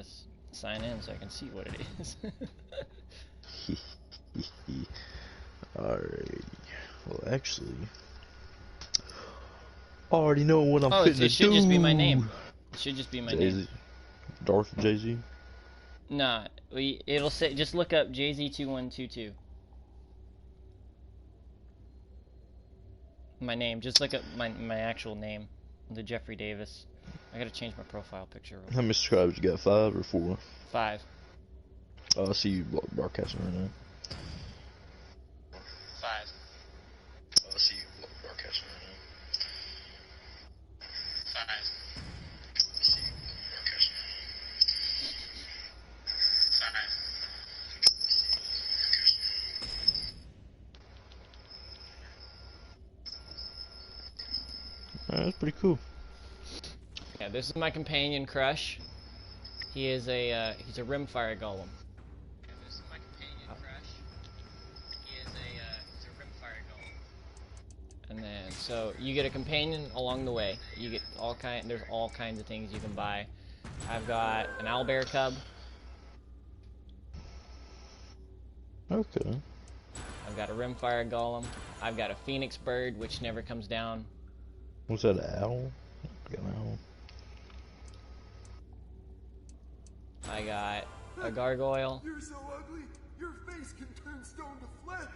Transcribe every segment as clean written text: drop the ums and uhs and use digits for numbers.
just sign in so I can see what it is. Alright. Well, actually, I already know what I'm fitting to do. It should just be my name. It should just be my name. Darth JZ? Nah, it'll say, just look up jz2122. My name, just look up my actual name, the Jeffrey Davis. I gotta change my profile picture. How many subscribers you got? 5 or 4? 5. Oh, I see you broadcasting right now. 5. Oh, I see you broadcasting right now. 5. I see you broadcasting right now. 5. That's pretty cool. Yeah, this is my companion crush. He is he's a rimfire golem. Yeah, this is my companion crush. He's a rimfire golem. And then, so you get a companion along the way. You get there's all kinds of things you can buy. I've got an owlbear cub. Okay. I've got a rimfire golem. I've got a phoenix bird, which never comes down. What's that, an owl? I got an owl. I got a gargoyle. You're so ugly, your face can turn stone to flesh.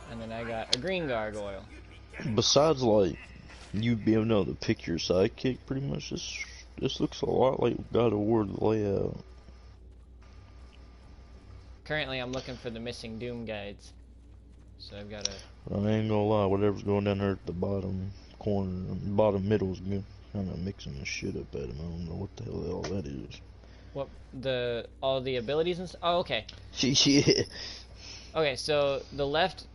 And then I got a green gargoyle. Besides, like, you being able to pick your sidekick, pretty much, this looks a lot like God of War layout. Currently, I'm looking for the missing Doom guides. So I've got a... I ain't gonna lie, whatever's going down there at the bottom corner, bottom middle is good. Kind of mixing the shit up at him. I don't know what the hell all that is. What, all the abilities and stuff? Oh, okay. Shit. Okay, so the left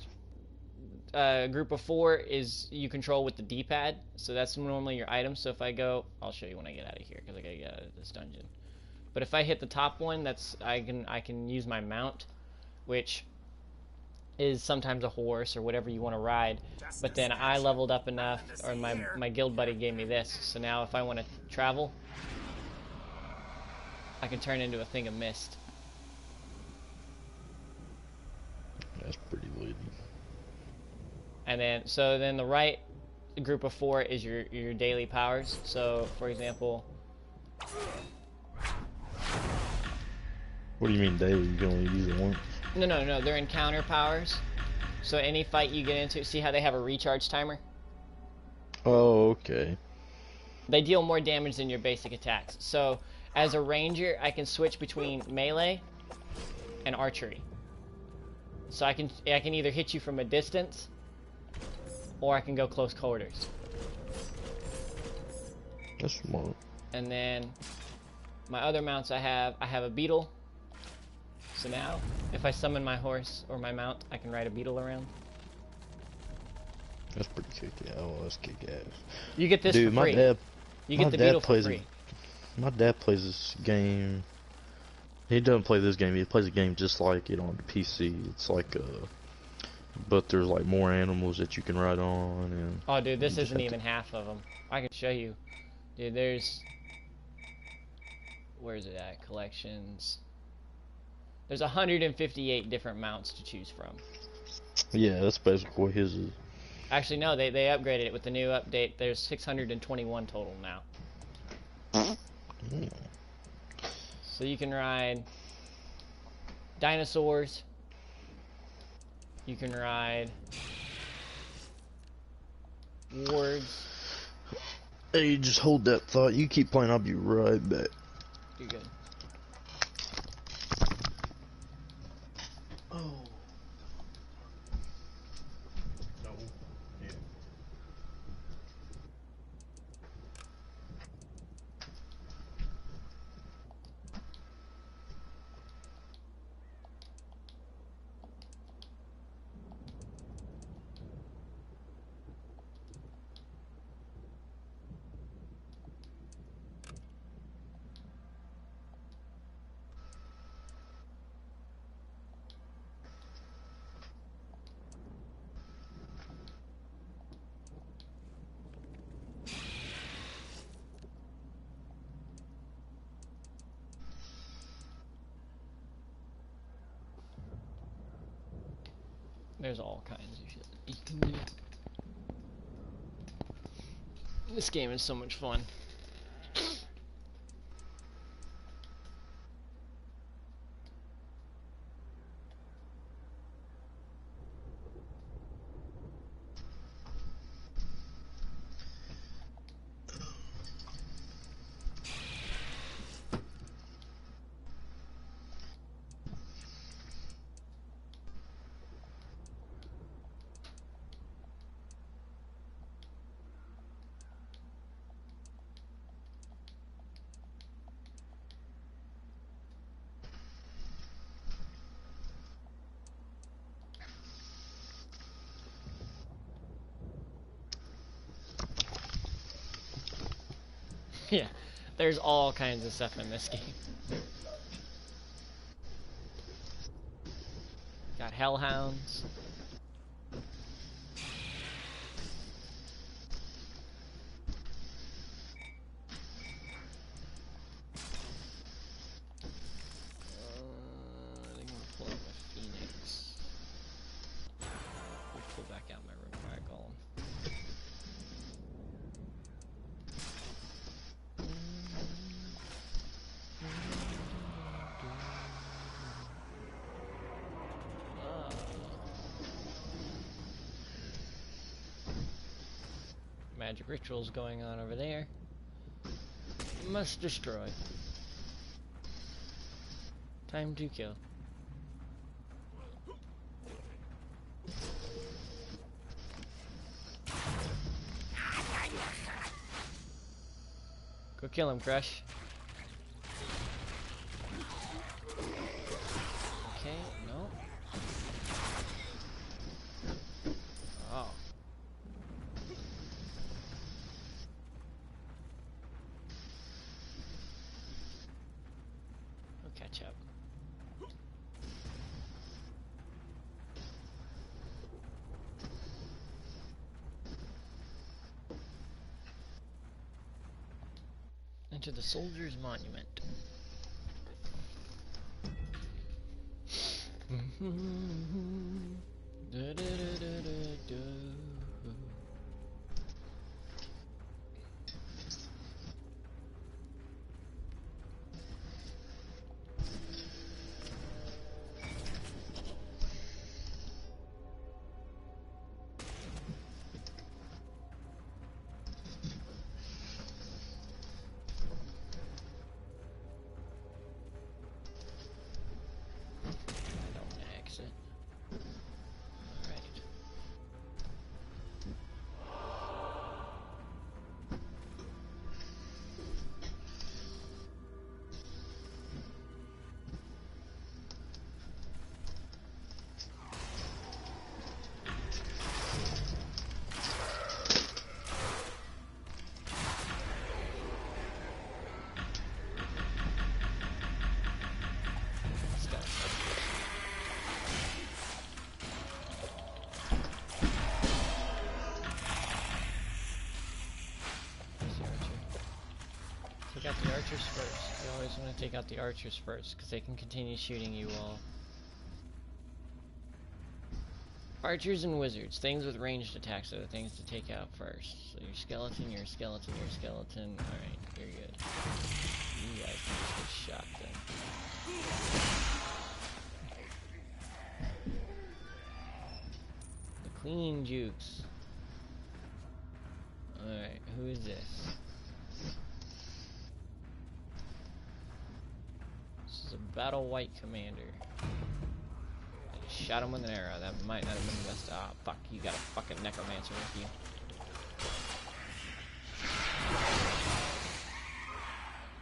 group of 4 is you control with the D-pad. So that's normally your items. So if I go, I'll show you when I get out of here because I gotta get out of this dungeon. But if I hit the top one, that's I can use my mount, which is sometimes a horse or whatever you want to ride. But then I leveled up enough, or my guild buddy gave me this. So now if I want to travel, I can turn into a thing of mist. That's pretty lit. And then then the right group of 4 is your daily powers. So for example, what do you mean daily? You can only use it once? No, they're encounter powers. So any fight you get into, see how they have a recharge timer? Oh, okay. They deal more damage than your basic attacks. So as a ranger, I can switch between melee and archery. So I can either hit you from a distance, or I can go close quarters. That's smart. And then my other mounts I have a beetle. So now, if I summon my horse or my mount, I can ride a beetle around. That's pretty kick-ass. Oh, that's kick-ass. You get this Dude, for free. You get the beetle for free. My dad plays this game. He doesn't play this game. He plays a game just like it on the PC. It's like but there's like more animals that you can ride on. And oh, dude, this isn't even half of them. I can show you. Dude, there's... Where's it at? Collections. There's 158 different mounts to choose from. Yeah, that's basically what his is. Actually, no, they upgraded it with the new update. There's 621 total now. Mm. So you can ride dinosaurs. You can ride wards. Hey, just hold that thought. You keep playing, I'll be right back. You're good. Oh. No. Yeah. There's all kinds of shit you can do. This game is so much fun. Yeah, there's all kinds of stuff in this game. Got hellhounds. I think I'm gonna pull out my Phoenix. I'll pull back out my Rimfire Golem. Magic rituals going on over there. Must destroy. Time to kill. Go kill him, Crush. Okay, no. Oh. We'll catch up. Enter the Soldier's Monument. Take out the archers first. You always want to take out the archers first, because they can continue shooting you all. Archers and wizards, things with ranged attacks are the things to take out first. So your skeleton, your skeleton, your skeleton. Alright, you're good. You guys can just get shot then. The Queen Jukes. Alright, who is this? This is a Battle White Commander. I just shot him with an arrow. That might not have been the best. Ah, fuck. You got a fucking necromancer with you.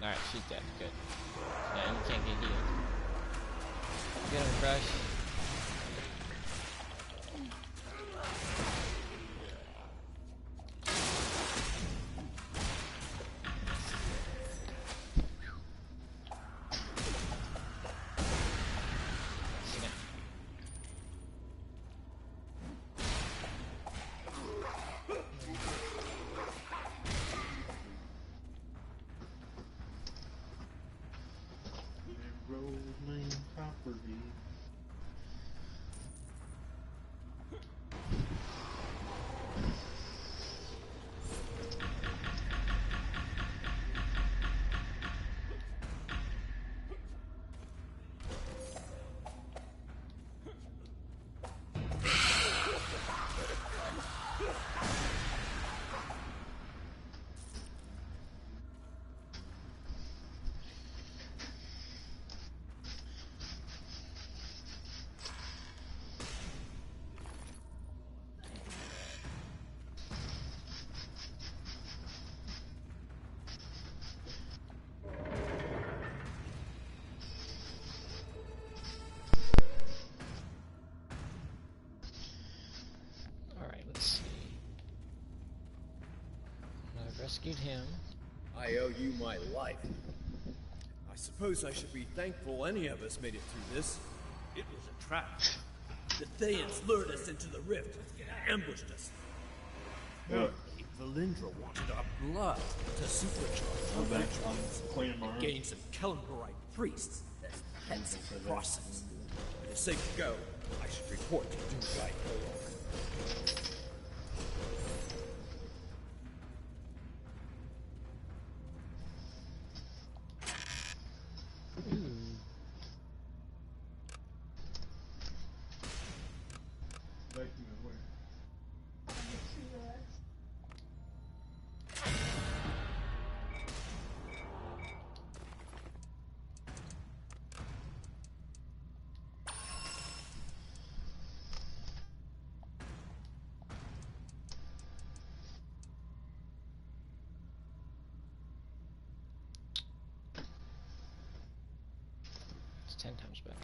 Alright, she's dead. Good. Yeah, you can't get healed. Get him, Crush. rescued him. I owe you my life. I suppose I should be thankful any of us made it through this. It was a trap. The Thayans lured us into the rift, ambushed us. Valindra wanted our blood to supercharge our rituals and gain some Kellenborite priests as pets in the process. For the sake of go, I should report to do right no longer. It's 10 times better.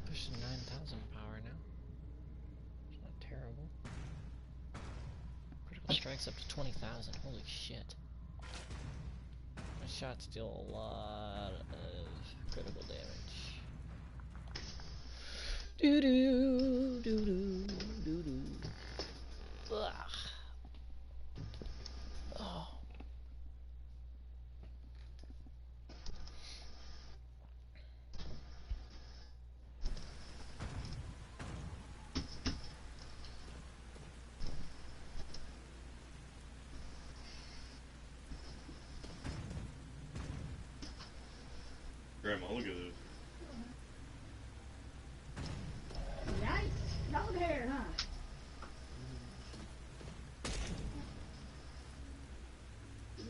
Pushing 9,000 power now. It's not terrible. Critical strikes up to 20,000. Holy shit. My shots deal a lot of critical damage. Doo doo doo doo doo doo. Ugh. Oh. Grandma, look at this. Nice. Long hair, huh? No,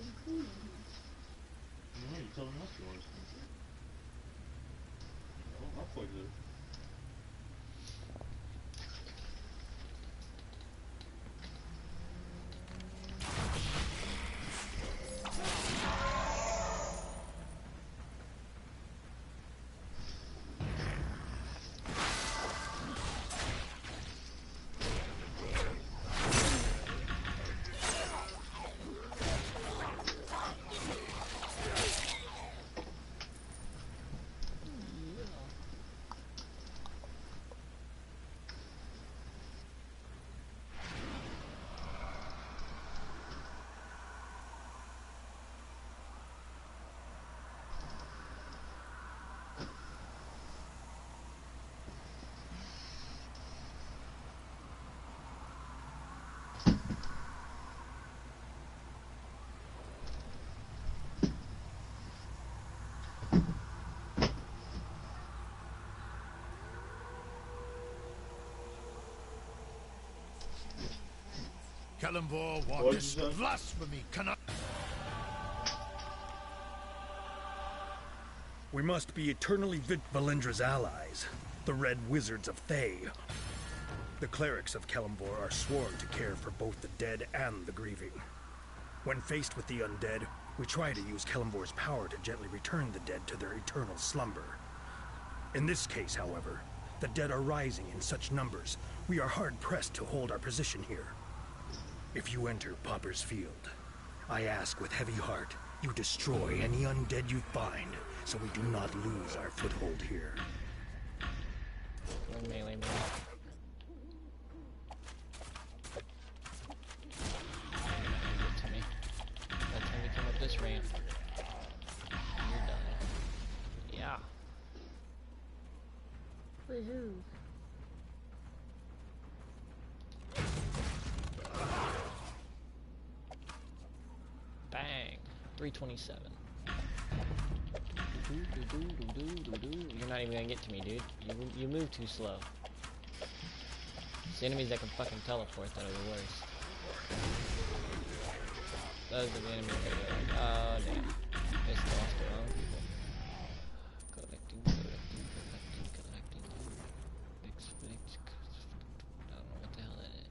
you telling us yours. I'll play this. Kellenborg walketh blasphemy cannot. We must be eternally Valindra's allies, the Red Wizards of Thay. The clerics of Kellenborg are sworn to care for both the dead and the grieving. When faced with the undead, we try to use Kellenborg's power to gently return the dead to their eternal slumber. In this case, however, the dead are rising in such numbers, we are hard-pressed to hold our position here. If you enter Pauper's Field, I ask with heavy heart, you destroy any undead you find, so we do not lose our foothold here. One melee move. Give it to me. By the time we come up this ramp, you're done. Yeah. Woohoo. Bang. 327. You're not even gonna get to me, dude. You move too slow. It's the enemies that can fucking teleport that are the worst. Those are the enemies that are like, oh damn. It's lost their own people. Collecting. I don't know what the hell that is.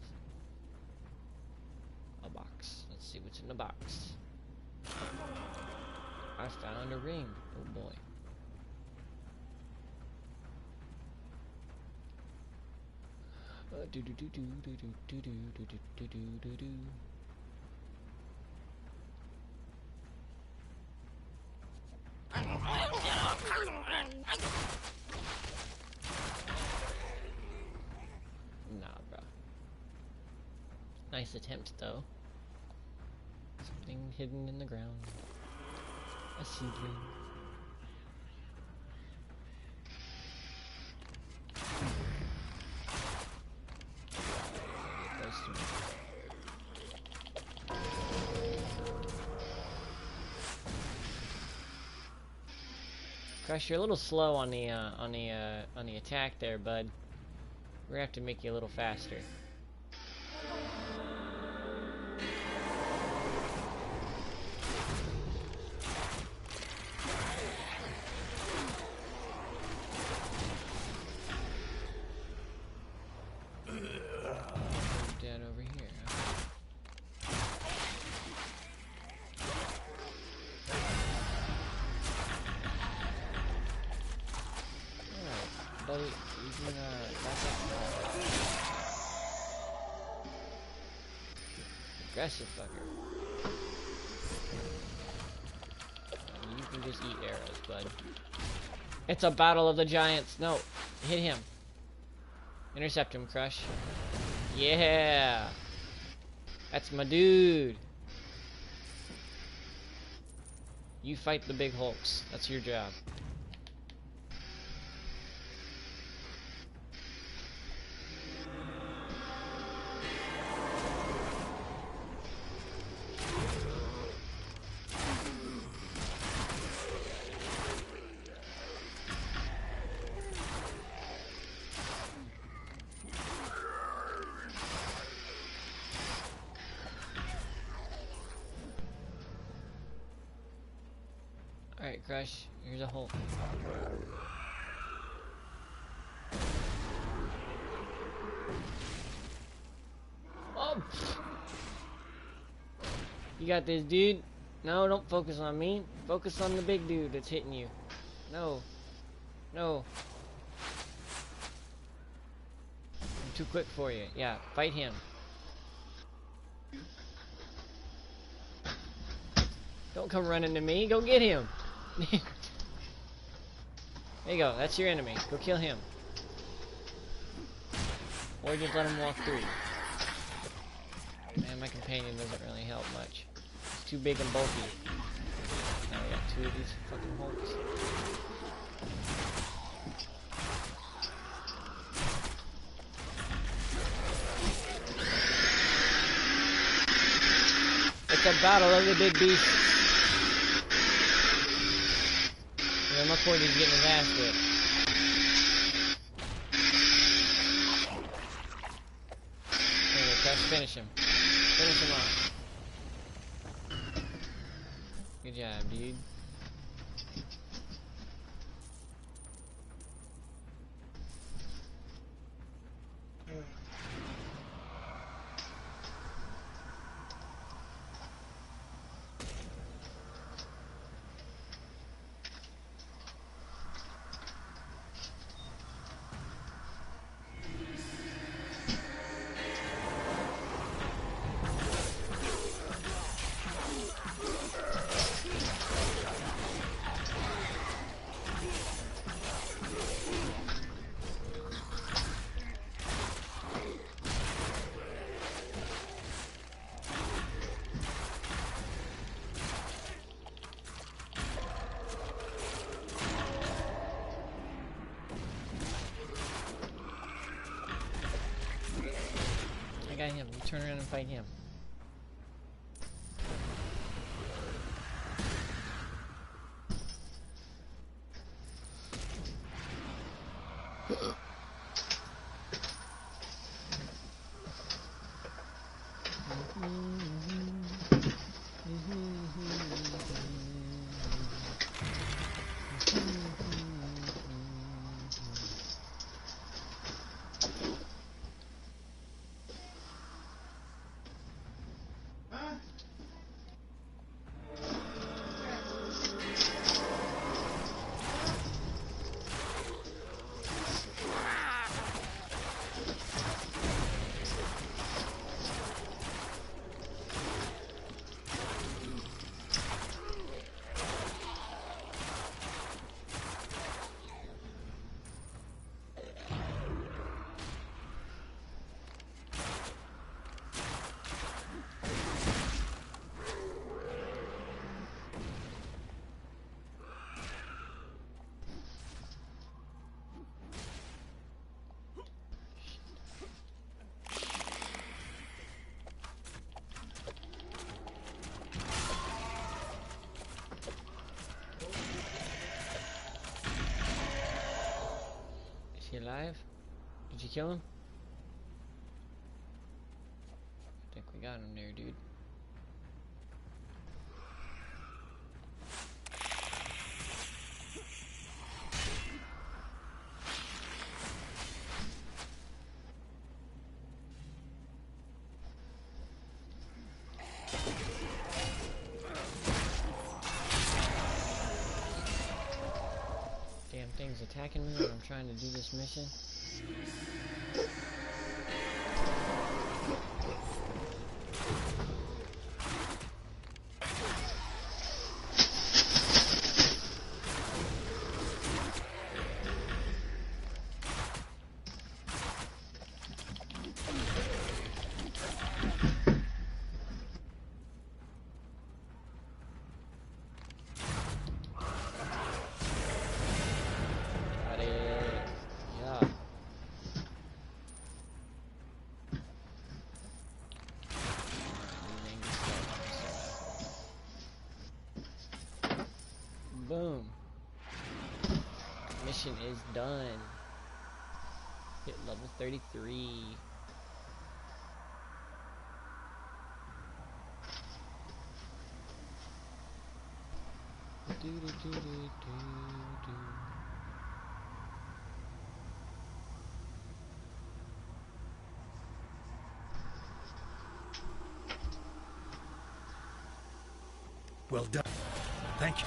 A box. Let's see what's in the box. I found a ring. Oh boy. Do do do do do do do do do do do do do. Nah, bro. Nice attempt, though. Something hidden in the ground. A seedling. Crush, you're a little slow on the attack there, bud. We're gonna have to make you a little faster. Dead over here. Buddy, you can back up. Aggressive fucker. You can just eat arrows, bud. It's a battle of the giants. No, hit him. Intercept him, Crush. Yeah, that's my dude. You fight the big hulks. That's your job. Alright, Crush, here's a hole. Oh! You got this, dude. No, don't focus on me. Focus on the big dude that's hitting you. No. No. I'm too quick for you. Yeah, fight him. Don't come running to me. Go get him. There you go. That's your enemy. Go kill him. Or just let him walk through. Man, my companion doesn't really help much. He's too big and bulky. Now we got two of these fucking hulks. It's a battle of the big beasts. Yeah, my point is getting his ass whipped. There you go, Crush. Finish him. Finish him off. Good job, dude. guy him. You turn around and fight him. Is he alive? Did you kill him? I think we got him there, dude. Damn thing's attacking me when I'm trying to do this mission. Boom. Mission is done. Hit level 33. Do, do, do, do, do, do. Well done. Thank you.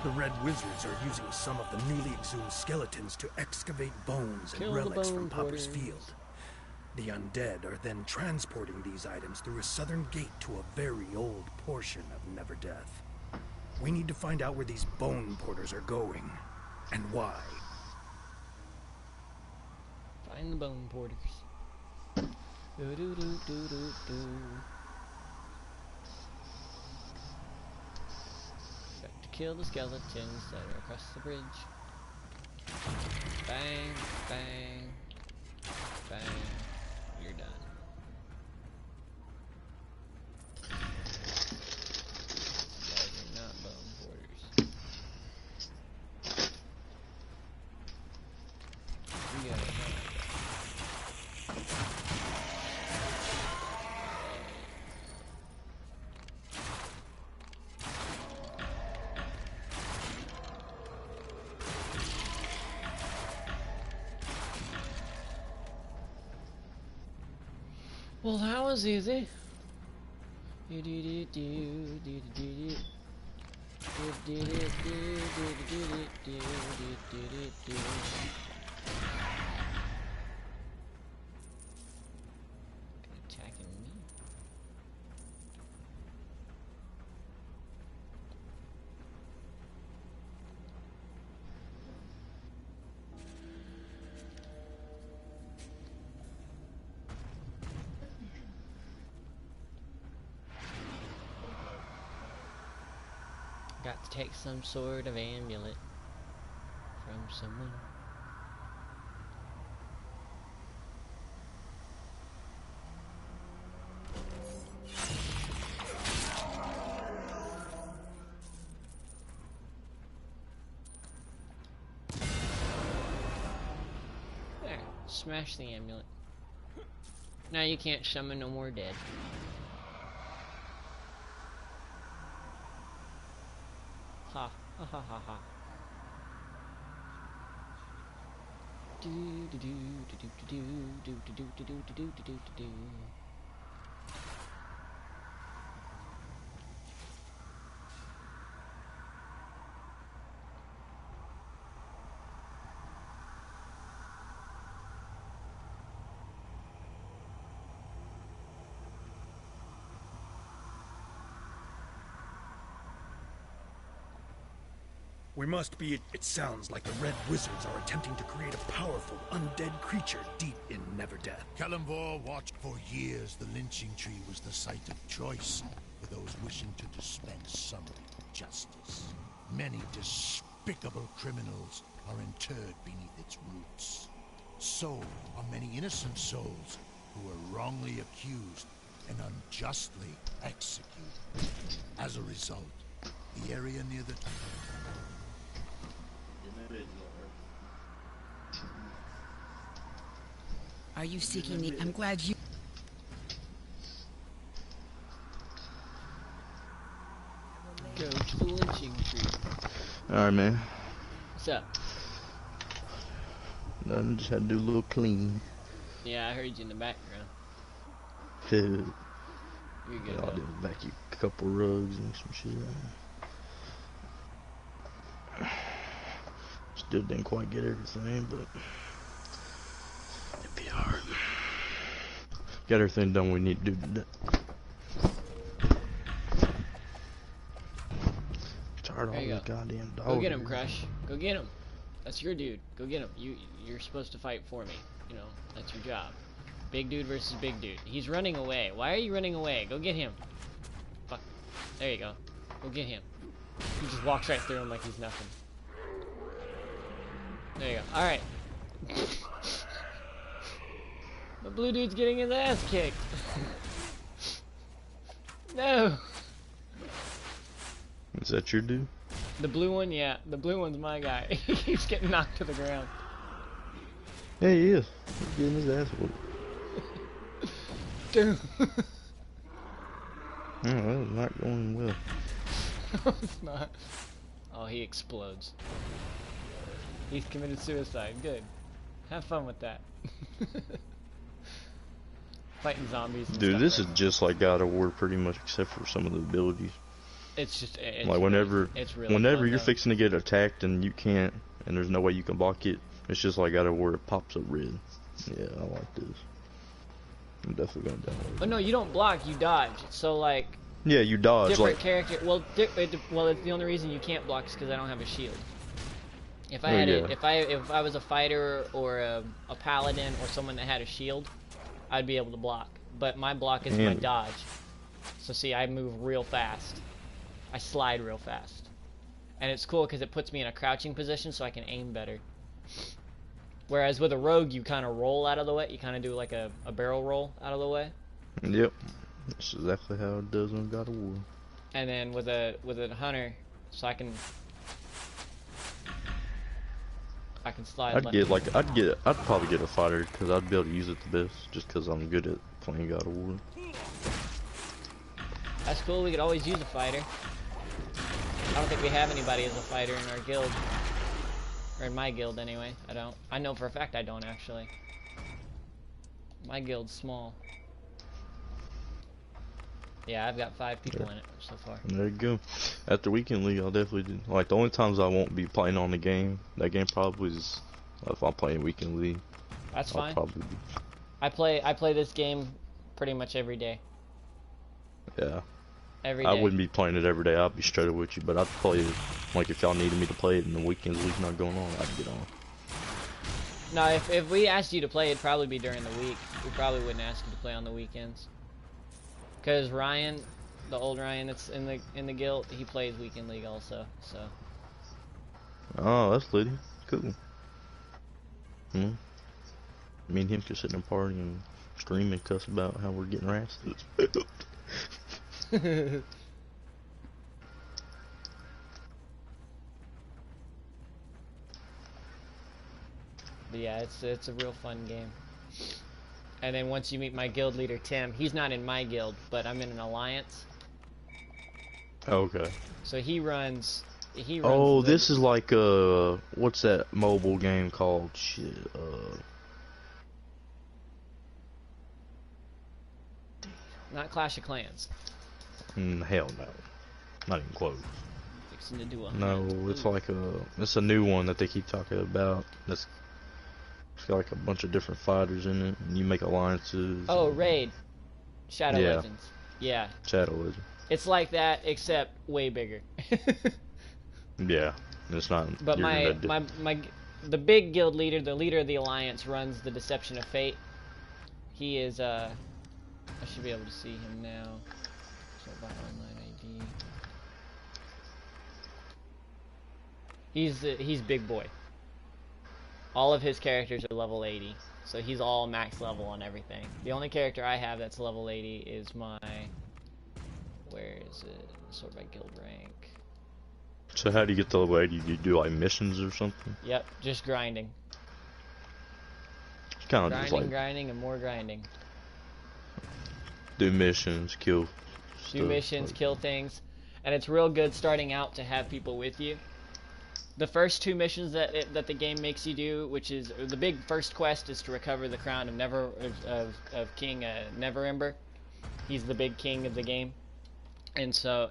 The Red Wizards are using some of the newly exhumed skeletons to excavate bones and relics from Popper's Field. The undead are then transporting these items through a southern gate to a very old portion of Never Death. We need to find out where these bone porters are going, and why. Find the bone porters. Do do do do do do. Got to kill the skeletons that are across the bridge. Bang, bang, bang. You're done. Guys are not bone porters. We gotta find them. Well, that was easy. Attacking me. Got to take some sort of amulet from someone. Smash the amulet. Now you can't summon no more dead. Ha ha ha ha ha. Do do do do do do do do do do do do do do do. We must be. It sounds like the Red Wizards are attempting to create a powerful undead creature deep in Neverdeath. Kalimvor watched for years. The lynching tree was the site of choice for those wishing to dispense some justice. Many despicable criminals are interred beneath its roots. So are many innocent souls who were wrongly accused and unjustly executed. As a result, the area near the... Are you seeking the... I'm glad you... Go to the lynching tree. Alright, man. What's up? Nothing, just had to do a little clean. Yeah, I heard you in the background. You're You're good. I though. did vacuum a couple rugs and some shit. Still didn't quite get everything, but it'd be hard. Got everything done we need to do today. Tired of all There you these go. goddamn dogs. Go get him, here. Crush. Go get him. That's your dude. Go get him. You're supposed to fight for me. You know, that's your job. Big dude versus big dude. He's running away. Why are you running away? Go get him. Fuck. There you go. Go get him. He just walks right through him like he's nothing. There you go. Alright. The blue dude's getting his ass kicked. No. Is that your dude? The blue one, yeah. The blue one's my guy. He keeps getting knocked to the ground. Yeah, he is. He's getting his ass whooped. Dude. Oh, that is not going well. No, it's not. Oh, he explodes. He's committed suicide. Good. Have fun with that. Fighting zombies and Dude, stuff this like is just like God of War pretty much, except for some of the abilities. It's just it's Like whenever, it's really whenever fun, you're though. fixing to get attacked and you can't, and there's no way you can block it, it's just like God of War. It pops up red. Yeah, I like this. I'm definitely gonna download Oh it. no, you don't block, you dodge. So like Yeah, you dodge different like. character. Well, well, it's the only reason you can't block is because I don't have a shield. If I Oh, had yeah. it, if I was a fighter or a paladin or someone that had a shield, I'd be able to block. But my block is my Damn. dodge. So see, I move real fast. I slide real fast. And it's cool because it puts me in a crouching position so I can aim better. Whereas with a rogue, you kind of roll out of the way. You kind of do like a barrel roll out of the way. Yep, that's exactly how it does on God of War. And then with a hunter, so I can slide. I'd left get and like I'd probably get a fighter because I'd be able to use it the best just because I'm good at playing God of War. That's cool, we could always use a fighter. I don't think we have anybody as a fighter in our guild. Or in my guild anyway, I don't. I know for a fact I don't actually. My guild's small. Yeah, I've got 5 people in it so far. And there you go. After Weekend League, I'll definitely do. Like the only times I won't be playing on the game, that game probably is if I'm playing Weekend League. That's I'll fine. probably be. I play this game pretty much every day. Yeah. Every I day. wouldn't be playing it every day. I'd be straight up with you, but I'd play it. Like if y'all needed me to play it and the Weekend League's not going on, I'd get on. No, if we asked you to play, it'd probably be during the week. We probably wouldn't ask you to play on the weekends. Cause Ryan, the old Ryan that's in the guild, he plays Weekend League also. So. Oh, that's Liddy. Cool. Me and him could sit in a party and scream and cuss about how we're getting rasted. But yeah, it's a real fun game. And then once you meet my guild leader Tim, he's not in my guild, but I'm in an alliance. Okay. So he runs. Oh, this is like what's that mobile game called? Shit. Not Clash of Clans. Hell no. Not even close. Fixing to do a No, it's like it's a new one that they keep talking about. It's got like a bunch of different fighters in it, and you make alliances. Oh, Raid. Shadow Legends. Yeah. Shadow Legends. It's like that, except way bigger. Yeah, it's not. But the big guild leader, the leader of the alliance, runs the Deception of Fate. He is I should be able to see him now. So by online ID. He's big boy. All of his characters are level 80, so he's all max level on everything. The only character I have that's level 80 is my. Where is it? Sort by guild rank. So how do you get to level 80? Do you do like missions or something? Yep, just grinding. It's kind of just like grinding, and more grinding. Do missions, kill. Do missions, kill things, and it's real good starting out to have people with you. The first 2 missions that the game makes you do, which is the big first quest, is to recover the crown of King Neverember. He's the big king of the game. And so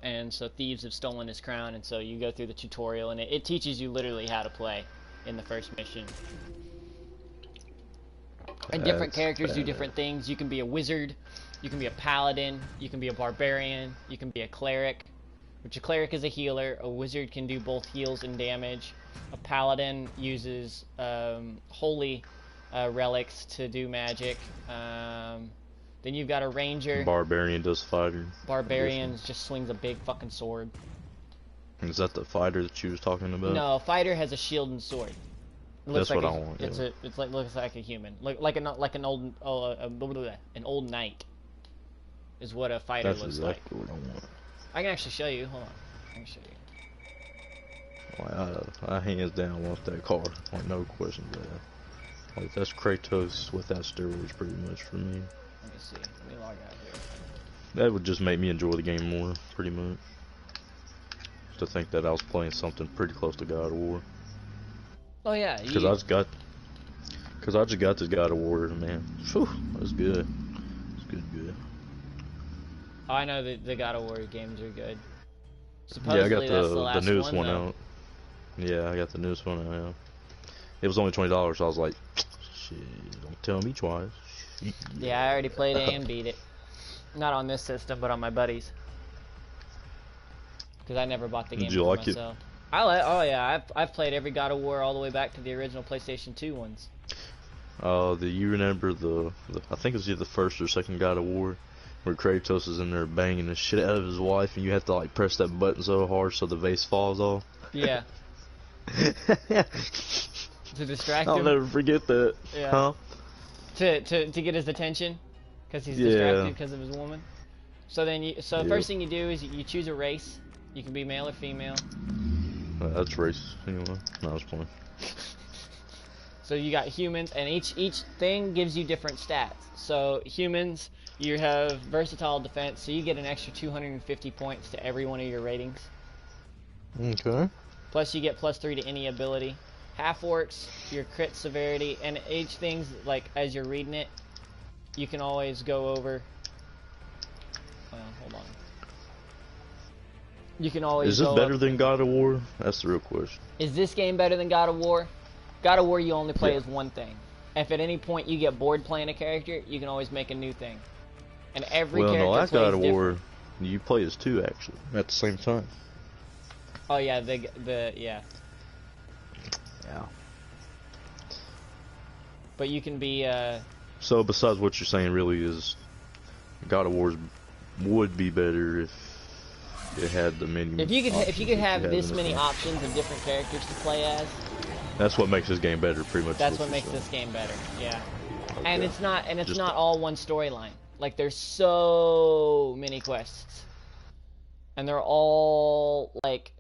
thieves have stolen his crown, and so you go through the tutorial, and it teaches you literally how to play in the first mission. And different characters do different things. You can be a wizard, you can be a paladin, you can be a barbarian, you can be a cleric, which a cleric is a healer. A wizard can do both heals and damage. A paladin uses holy relics to do magic. Then you've got a ranger. Barbarian does fighter. Barbarian just swings a big fucking sword. Is that the fighter that you was talking about? No, fighter has a shield and sword. That's like what I want. Looks like a human. Like an old knight. Is what a fighter looks like. That's exactly what I want. I can actually show you. Hold on. I can show you. I hands down want that car. Like no questions there. Like that's Kratos without steroids, pretty much for me. Let me see. Let me log out here. That would just make me enjoy the game more, pretty much. To think that I was playing something pretty close to God of War. Oh yeah. Because I just got this God of War, man. Whew, that was good. It's good. Oh, I know that the God of War games are good. Yeah, I got that's the last newest one though. out. Yeah, I got the newest one out. Yeah. It was only $20, so I was like, shit, don't tell me twice. Yeah, I already played it and beat it. Not on this system, but on my buddy's. Because I never bought the game for myself. Oh yeah, I've played every God of War all the way back to the original PlayStation 2 ones. Do you remember the I think it was either the first or second God of War, where Kratos is in there banging the shit out of his wife, and you have to like press that button so hard so the vase falls off? Yeah. To distract him. I'll never forget that. Yeah. Huh? To get his attention, because he's distracted because of his woman. So then first thing you do is you choose a race. You can be male or female. That's racist anyway. No, I was playing. So you got humans, and each thing gives you different stats. So humans, you have versatile defense, so you get an extra 250 points to every one of your ratings. Okay. Plus you get +3 to any ability. Half orcs, your crit severity, and each thing's like as you're reading it, you can always go over. Hold on. You can always. Is this better than God of War? That's the real question. Is this game better than God of War? God of War you only play as one thing. If at any point you get bored playing a character, you can always make a new thing. And every character no, plays God of different. War, you play as 2 actually at the same time. Oh yeah, yeah. Yeah. But you can be So besides what you're saying, really is God of War would be better if it had the many. If you could have this many options of different characters to play as. That's what makes this game better, pretty much. That's what makes this game better. Yeah. Okay. And it's not all one storyline. Like there's so many quests. And they're all like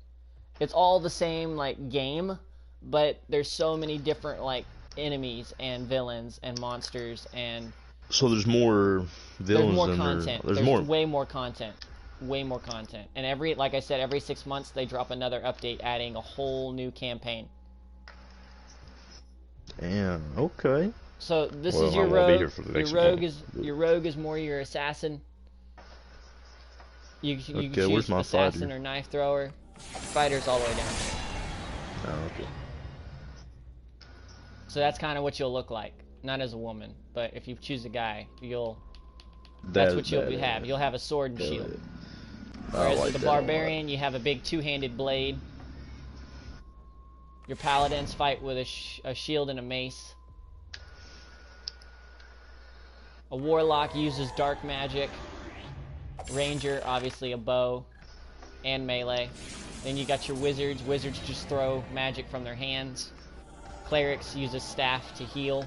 it's all the same like game, but there's so many different like enemies and villains and monsters, and So there's more there's villains more than content. there's There's more. way more content. Way more content. And every, like I said, every 6 months they drop another update adding a whole new campaign. Damn. Okay. So this Well, is your I won't be rogue. here for the Your next rogue game, is but- your rogue is more your assassin. You can Okay, choose where's my assassin fighter? or knife thrower. Fighter's all the way down here. Oh, okay. So that's kind of what you'll look like. Not as a woman, but if you choose a guy, that's That- what you'll that- have. You'll have a sword and that- shield. I Whereas like with the that a lot. barbarian, you have a big two-handed blade. Your paladins fight with a shield and a mace. A warlock uses dark magic. Ranger, obviously a bow and melee. Then you got your wizards. Wizards just throw magic from their hands. Clerics use a staff to heal.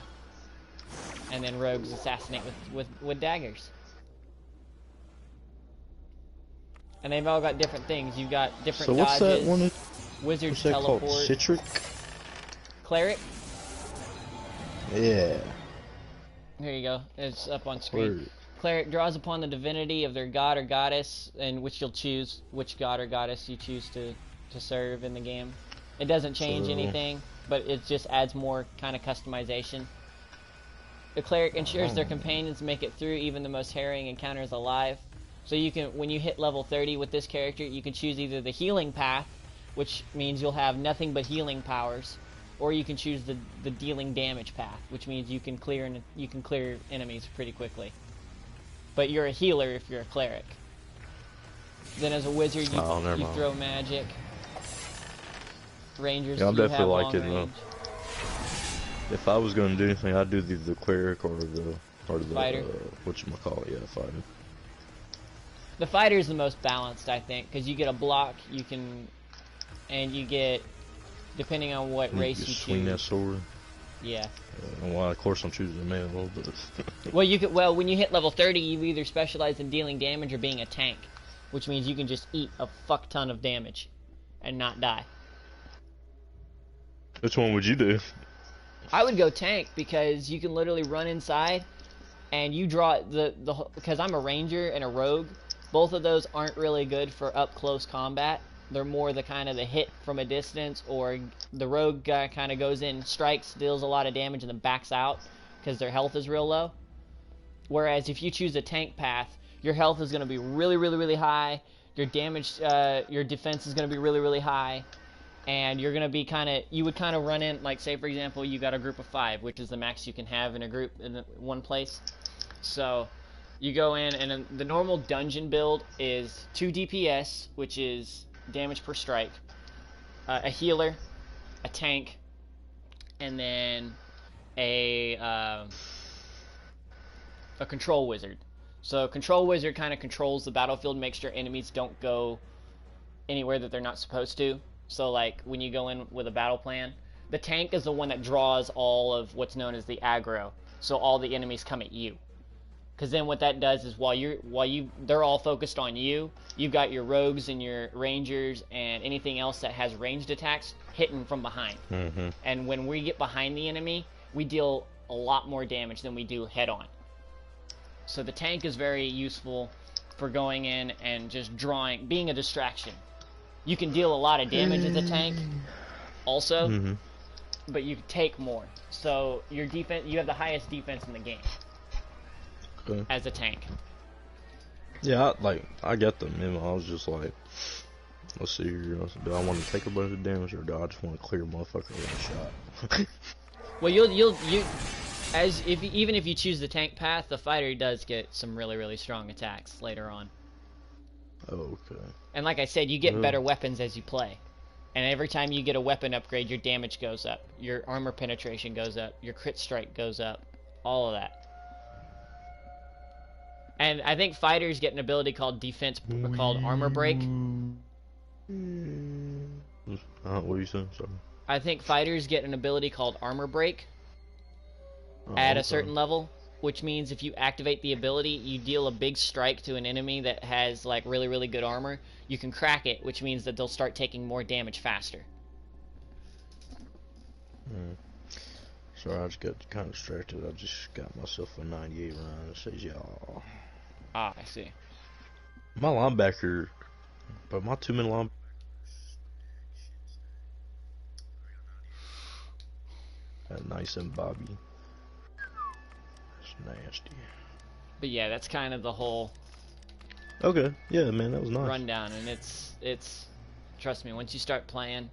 And then rogues assassinate with daggers. And they've all got different things. You've got different So what's dodges. that one? Wizards What's that called? teleport. Citric? Cleric. Yeah. Here you go. It's up on screen. Word. Cleric draws upon the divinity of their god or goddess, in which you'll choose which god or goddess you choose to serve in the game. It doesn't change So- anything, but it just adds more kind of customization. The cleric ensures their companions make it through even the most harrowing encounters alive. So you can, when you hit level 30 with this character, you can choose either the healing path, which means you'll have nothing but healing powers, or you can choose the dealing damage path, which means you can clear enemies pretty quickly. But you're a healer if you're a cleric. Then as a wizard, you, Oh, never you mind. throw magic. Rangers, Yeah, I'm you definitely have long liking the- range. If I was gonna do anything, I'd do the cleric or the Fighter. whatchamacallit, yeah, fighter. The fighter is the most balanced, I think, because you get a block, and you get, depending on what race you swing that choose. sword. Yeah. Well, of course I'm choosing the male, but Well, when you hit level 30, you either specialize in dealing damage or being a tank, which means you can just eat a fuck ton of damage and not die. which one would you do? I would go tank because you can literally run inside and you draw because I'm a ranger and a rogue. Both of those aren't really good for up close combat. They're more the kind of the hit from a distance, or the rogue guy kind of goes in, strikes, deals a lot of damage, and then backs out because their health is real low. Whereas if you choose a tank path, your health is going to be really, really, really high. Your damage, your defense is going to be really, really high. And you're going to be you would kind of run in, like say for example, you got a group of 5, which is the max you can have in a group in one place. So you go in, and then the normal dungeon build is 2 DPS, which is damage per strike, a healer, a tank, and then a control wizard. So control wizard kind of controls the battlefield, makes sure enemies don't go anywhere that they're not supposed to. So like when you go in with a battle plan, the tank is the one that draws all of what's known as the aggro. So all the enemies come at you. Because then what that does is they're all focused on you. You've got your rogues and your rangers and anything else that has ranged attacks hitting from behind. Mm-hmm. And when we get behind the enemy, we deal a lot more damage than we do head on. So the tank is very useful for going in and just being a distraction. You can deal a lot of damage as a tank also, Mm-hmm. but you take more. So your defense, you have the highest defense in the game Okay. as a tank. Yeah, I get them. You know, I was just like, let's see here. Do I want to take a bunch of damage, or do I just want to clear a motherfucker with a shot? Well, even if you choose the tank path, the fighter does get some really, really strong attacks later on. Oh, okay. And like I said, you get better weapons as you play. And every time you get a weapon upgrade, your damage goes up, your armor penetration goes up, your crit strike goes up, all of that. And I think fighters get an ability called armor break. What are you saying? Sorry. I think fighters get an ability called armor break at a certain level, which means if you activate the ability, you deal a big strike to an enemy that has like really, really good armor. You can crack it, which means that they'll start taking more damage faster. Sorry, I just got kind of distracted. I just got myself a 98 round. It says y'all. Ah, I see. My linebacker, but my 2-minute linebacker. Nice and Bobby. That's nasty. But yeah, that's kind of the whole Okay, yeah, man, that was nice. rundown, and it's trust me, once you start playing,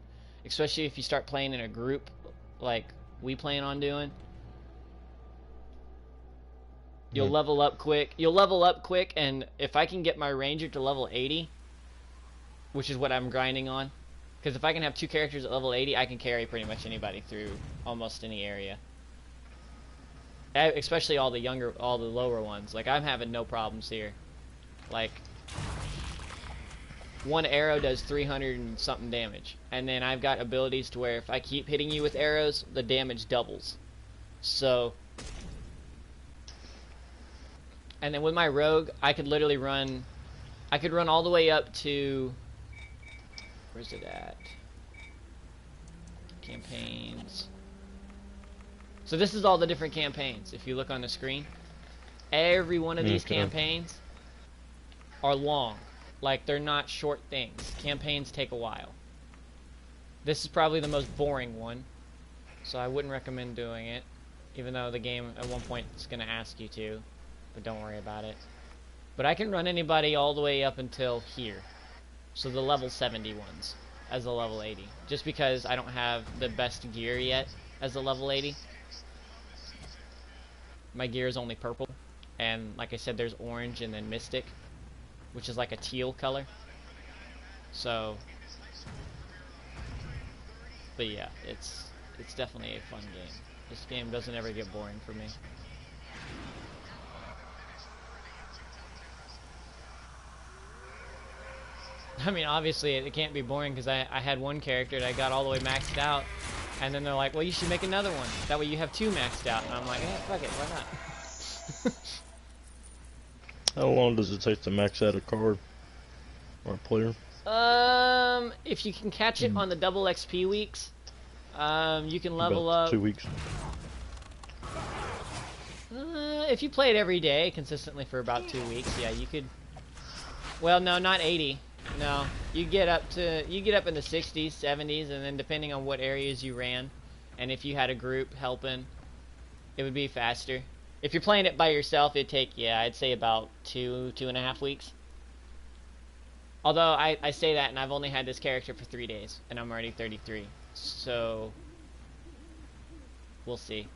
especially if you start playing in a group like we plan on doing, you'll level up quick. You'll level up quick, and if I can get my ranger to level 80, which is what I'm grinding on, because if I can have 2 characters at level 80, I can carry pretty much anybody through almost any area. Especially all the lower ones. Like, I'm having no problems here. Like, 1 arrow does 300 and something damage. And then I've got abilities to where if I keep hitting you with arrows, the damage doubles. So, and then with my rogue, I could literally run, I could run all the way up to, where's it at? Campaigns. So this is all the different campaigns. If you look on the screen, every one of these campaigns are long. Like, they're not short things. Campaigns take a while. This is probably the most boring one, so I wouldn't recommend doing it, even though the game at one point is going to ask you to, but don't worry about it. But I can run anybody all the way up until here, so the level 70 ones as a level 80, just because I don't have the best gear yet as a level 80. My gear is only purple, and like I said, there's orange and then mystic, which is like a teal color. So, but yeah, it's definitely a fun game. This game doesn't ever get boring for me. I mean, obviously it can't be boring because I had one character that I got all the way maxed out, and then they're like, well, you should make another one. That way you have 2 maxed out. And I'm like, eh, fuck it, why not? How long does it take to max out a card or a player? If you can catch it on the double XP weeks, you can level About up. 2 weeks. If you play it every day consistently for about 2 weeks, yeah, you could. Well, no, not 80. No, you get up in the 60s, 70s, and then depending on what areas you ran, and if you had a group helping, it would be faster. If you're playing it by yourself, it'd take, yeah, I'd say about 2.5 weeks. Although I say that, and I've only had this character for 3 days, and I'm already 33. So we'll see.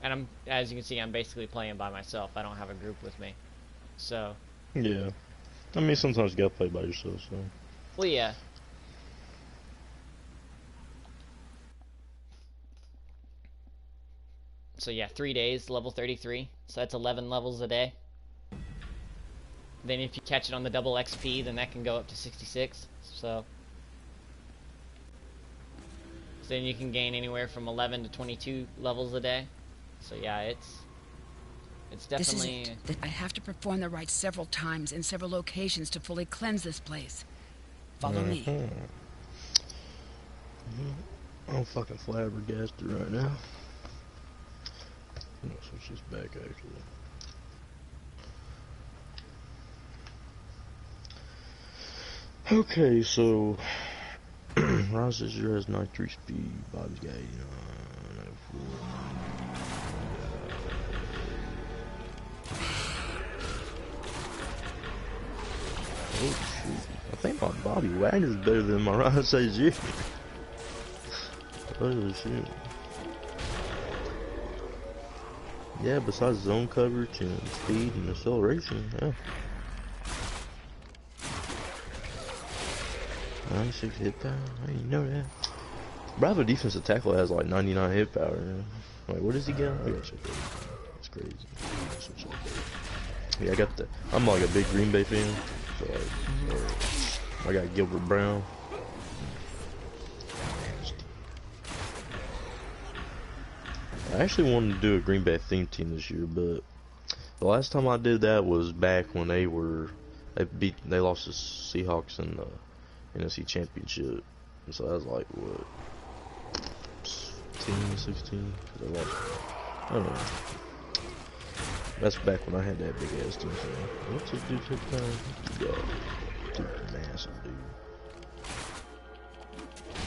And as you can see, I'm basically playing by myself. I don't have a group with me. So. Yeah. I mean, sometimes you gotta play by yourself, so. Well, yeah. So yeah, 3 days, level 33. So that's 11 levels a day. Then if you catch it on the double XP, then that can go up to 66. So then you can gain anywhere from 11 to 22 levels a day. So yeah, it's definitely... This is it. I have to perform the rites several times in several locations to fully cleanse this place. Follow me. I'm fucking flabbergasted right now. I'm gonna switch this back, actually. Okay, so... Rise is your has 93 speed, Bobby's got 89, 94. Oh shoot. I think my Bobby Wagner's better than my Rise AG. Oh shit. Yeah, besides zone coverage and speed and acceleration, yeah. 96 hit power, I didn't know that. Bravo defensive tackle has like 99 hit power. Wait, what does he get? I gotta check that. That's crazy. Yeah, I got the. I'm like a big Green Bay fan, so like, I got Gilbert Brown. I actually wanted to do a Green Bay theme team this year, but the last time I did that was back when they lost the Seahawks in the NFC Championship, and so that was like what 15, 16. I don't know. That's back when I had that big ass thing. What's this dude's hit power? Yeah, dude, massive dude.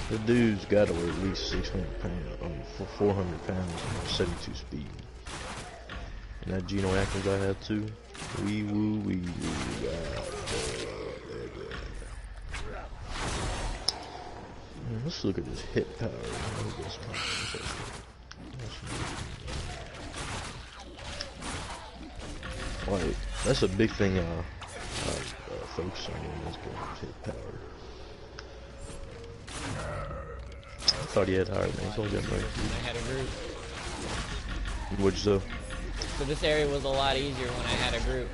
The dude's got to weigh at least 600 pounds, for 400 pounds and 72 speed. And that Geno Atkins I had too. Wee woo, wee woo, let's look at this hit power. Like, that's a big thing I focus on in this game, hit power. I thought he had higher than he's only got 19. I had a group. What'd you say? So this area was a lot easier when I had a group.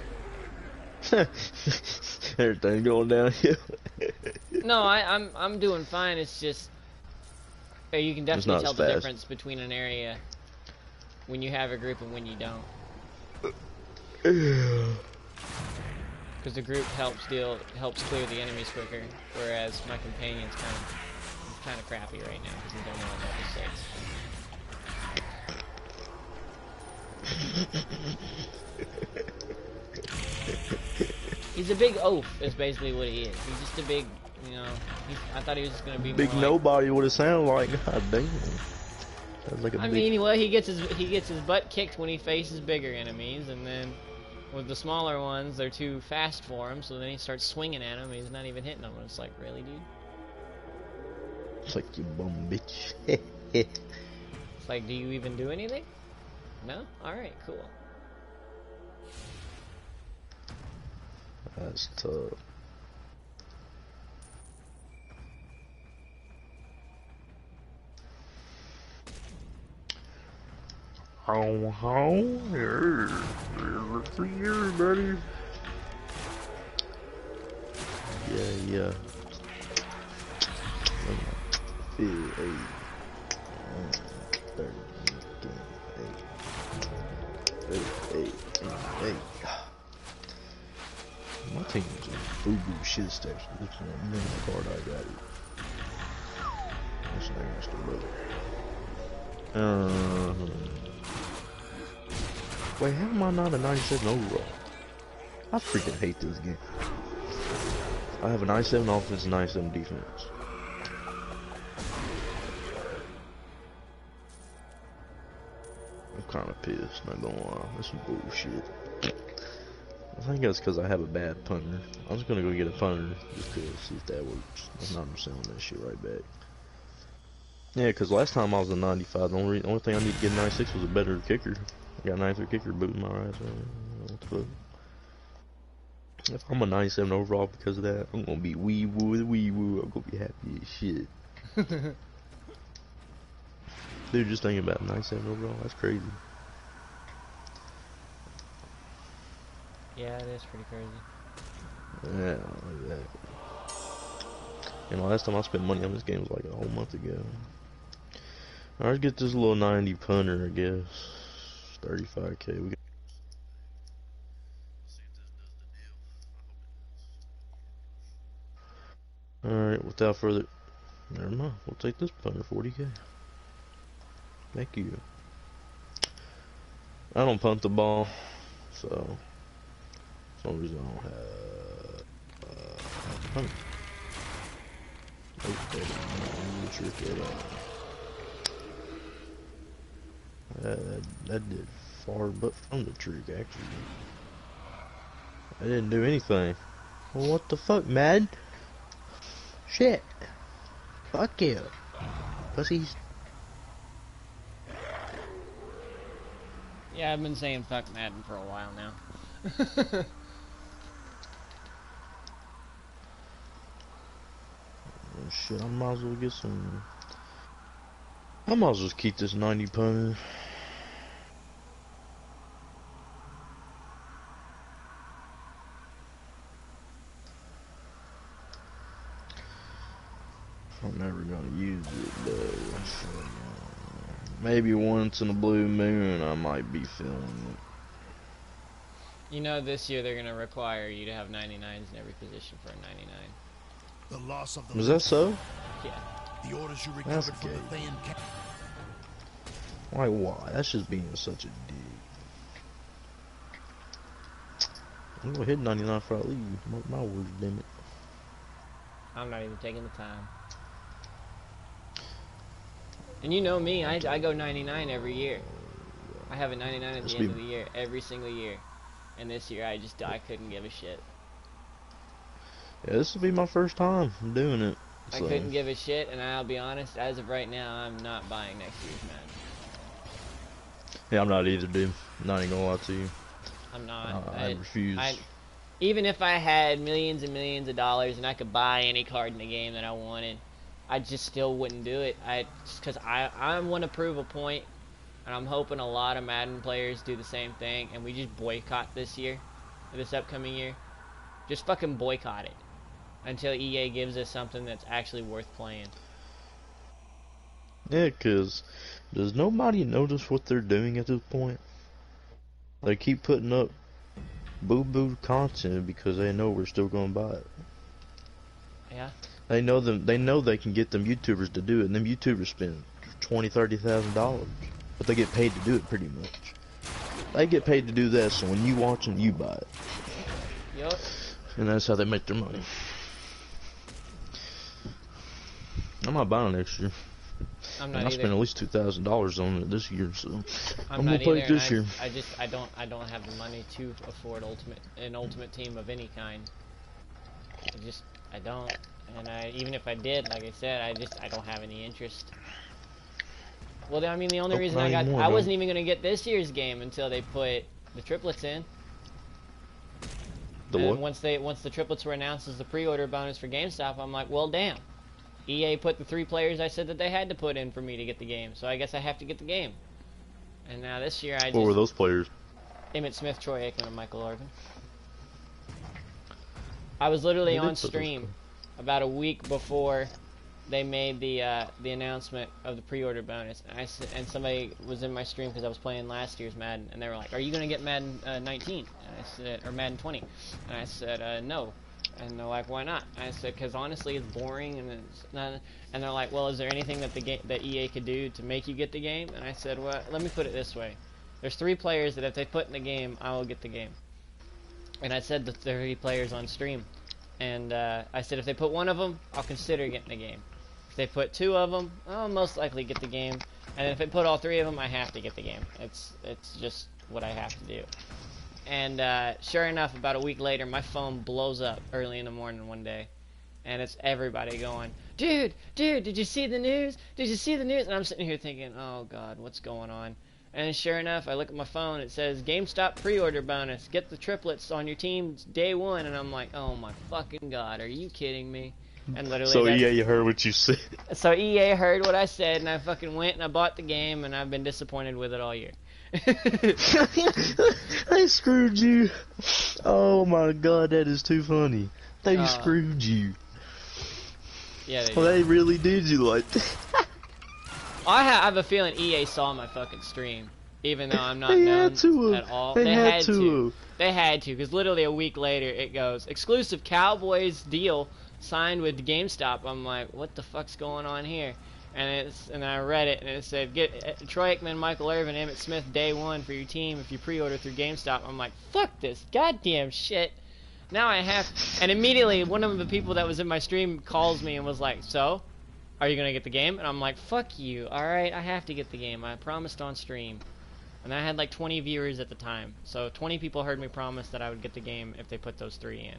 Everything going downhill. No, I'm doing fine. It's just you can definitely tell the difference between an area when you have a group and when you don't. Because the group helps clear the enemies quicker, whereas my companion's kind of crappy right now because he's only on level 6. He's a big oaf, is basically what he is. He's just a big, you know. I thought he was just gonna be big more nobody. What it sound like? God damn. Sounds like a I mean, well, he gets his butt kicked when he faces bigger enemies, and then with the smaller ones, they're too fast for him. So then he starts swinging at him. He's not even hitting them. It's like, really, dude? It's like, you bum bitch. It's like, do you even do anything? No? Alright, cool. That's tough. Oh, here. Look for you, buddy. Yeah. 8, 8. My team was a boo-boo shit station. This is a mini card I got it. That's nasty, wait, how am I not a 97 overall? I freaking hate this game. I have a 97 offense and 97 defense. I'm kind of pissed, not gonna lie. That's some bullshit. I think that's because I have a bad punter. I'm just gonna go get a punter just to see if that works. I'm not selling that shit right back. Yeah, because last time I was a 95, the only thing I need to get 96 was a better kicker. I got a 93 kicker booting my ass. What the fuck? If I'm a 97 overall because of that, I'm gonna be wee woo. I'm gonna be happy as shit. Dude, just thinking about 97 overall, that's crazy. Yeah, it is pretty crazy. Yeah, like that. And the last time I spent money on this game was like a whole month ago. Alright, let's get this little 90 punter, I guess. 35k. We got. Alright, without further. Never mind. We'll take this punter, 40k. Thank you. I don't punt the ball, so. For some reason I don't have punter. That did far but from the trick, actually. I didn't do anything. Well, what the fuck, man? Shit. Fuck you. Pussies. Yeah, I've been saying fuck Madden for a while now. Oh, shit, I might as well get some. I might as well just keep this 90 punter. I'm never gonna use it though. Maybe once in a blue moon I might be feeling it. You know, this year they're gonna require you to have 99s in every position for a 99. The loss of the Was that so? Yeah. The orders you recovered from the Thayan camp. Like, why? That's just being such a dick. I'm gonna hit 99 before I leave. Mark my words, damn it. I'm not even taking the time. And you know me, I go 99 every year. I have a 99 at the end of the year, every single year. And this year I couldn't give a shit. Yeah, this will be my first time doing it. I So. couldn't give a shit, and I'll be honest, as of right now, I'm not buying next year's Madden. Yeah, I'm not either, dude. Not even gonna lie to you. I'm not. I refuse. Even if I had millions and millions of dollars and I could buy any card in the game that I wanted, I just still wouldn't do it. Because I want to prove a point, and I'm hoping a lot of Madden players do the same thing, and we just boycott this upcoming year. Just fucking boycott it until EA gives us something that's actually worth playing. Yeah, because does nobody notice what they're doing at this point? They keep putting up boo-boo content because they know we're still going to buy it. Yeah. They know they can get them YouTubers to do it, and them YouTubers spend $20,000-$30,000, but they get paid to do it pretty much. They get paid to do that, so when you watch them, you buy it. Yup. And that's how they make their money. I'm not buying it next year. I'm not I spent at least $2,000 on it this year, so I'm gonna play it this year. I don't have the money to afford an ultimate team of any kind. I don't. And even if I did, like I said, I don't have any interest. Well, I mean, the only reason I wasn't even gonna get this year's game until they put the triplets in. And once the triplets were announced as the pre-order bonus for GameStop, I'm like, well, damn. EA put the 3 players I said that they had to put in for me to get the game, so I guess I have to get the game. And now this year What were those players? Emmitt Smith, Troy Aikman, and Michael Irvin. I was literally on stream about a week before they made the announcement of the pre-order bonus, and somebody was in my stream because I was playing last year's Madden, and they were like, "Are you gonna get Madden 19?" And I said, or Madden 20, and I said, "No." And they're like, "Why not?" I said, "Because honestly, it's boring, and it's not." And they're like, "Well, is there anything that EA could do to make you get the game?" And I said, "Well, let me put it this way: there's 3 players that if they put in the game, I will get the game." And I said the 3 players on stream, and I said if they put 1 of them, I'll consider getting the game. If they put 2 of them, I'll most likely get the game, and if they put all 3 of them, I have to get the game. It's just what I have to do. And sure enough, about a week later, my phone blows up early in the morning one day. And it's everybody going, dude, did you see the news? Did you see the news? And I'm sitting here thinking, oh, God, what's going on? And sure enough, I look at my phone. It says, GameStop pre-order bonus. Get the triplets on your team day 1. And I'm like, oh, my fucking God, are you kidding me? And literally, so EA heard what you said. So EA heard what I said, and I fucking went and I bought the game, and I've been disappointed with it all year. They screwed you. Oh my God, that is too funny. They screwed you. Yeah, they really did you like that. I have a feeling EA saw my fucking stream, even though I'm not known at all. They had to. They had to, because literally a week later it goes, exclusive Cowboys deal signed with GameStop. I'm like, what the fuck's going on here? And I read it, and it said, get Troy Aikman, Michael Irvin, Emmitt Smith day 1 for your team if you pre-order through GameStop. I'm like, fuck this goddamn shit. Now I have, and immediately one of the people that was in my stream calls me and was like, so, are you going to get the game? And I'm like, fuck you, alright, I have to get the game. I promised on stream. And I had like 20 viewers at the time. So 20 people heard me promise that I would get the game if they put those 3 in.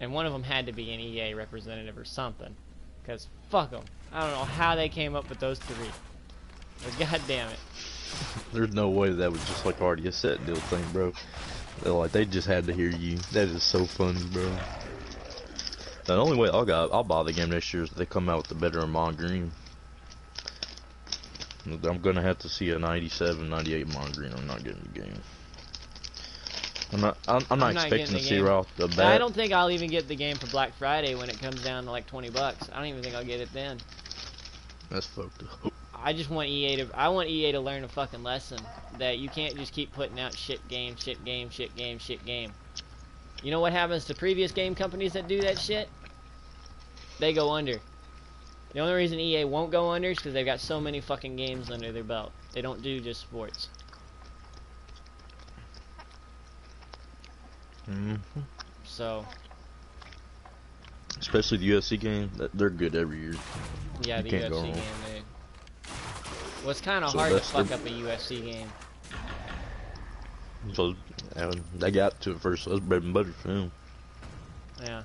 And one of them had to be an EA representative or something. Because fuck them. I don't know how they came up with those 3. But god damn it. There's no way that was just like already a set deal thing, bro. They just had to hear you. That is so funny, bro. The only way I'll buy the game next year is if they come out with the better Amon Green. I'm gonna have to see a 97, 98 Amon Green. I'm not getting the game. I'm not expecting to see right off the bat. I don't think I'll even get the game for Black Friday when it comes down to like $20. I don't even think I'll get it then. That's fucked up. I just want EA to learn a fucking lesson that you can't just keep putting out shit game, shit game, shit game, shit game. You know what happens to previous game companies that do that shit? They go under. The only reason EA won't go under is because they've got so many fucking games under their belt. They don't do just sports. So. Especially the UFC game, they're good every year. Yeah, you the can't UFC game. Well, it's kind of So hard to fuck up a UFC game. So they got to it first. So that's bread and butter for them. Yeah.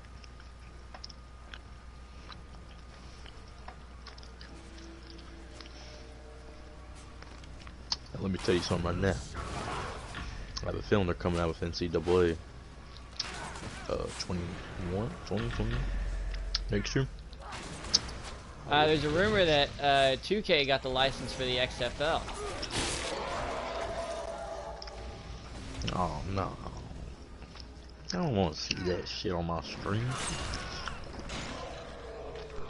Let me tell you something right now. I have a feeling they're coming out with NCAA 2020 next year. There's a rumor that 2K got the license for the XFL. Oh no. I don't want to see that shit on my stream.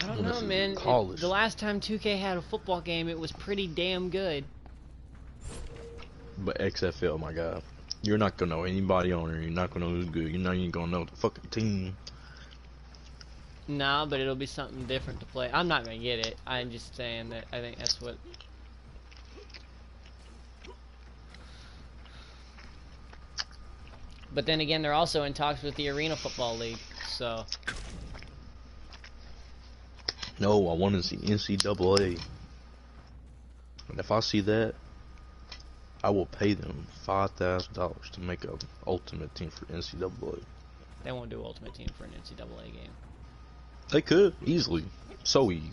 I don't know, man. The last time 2K had a football game, it was pretty damn good. But XFL, my God. You're not gonna know anybody on there. You're not gonna know who's good. You're not even gonna know the fucking team. Nah, but it'll be something different to play. I'm not gonna get it. I'm just saying that I think that's what. But then again, they're also in talks with the Arena Football League, so. No, I want to see NCAA. And if I see that, I will pay them $5,000 to make an ultimate team for NCAA. They won't do ultimate team for an NCAA game. They could easily, so easy.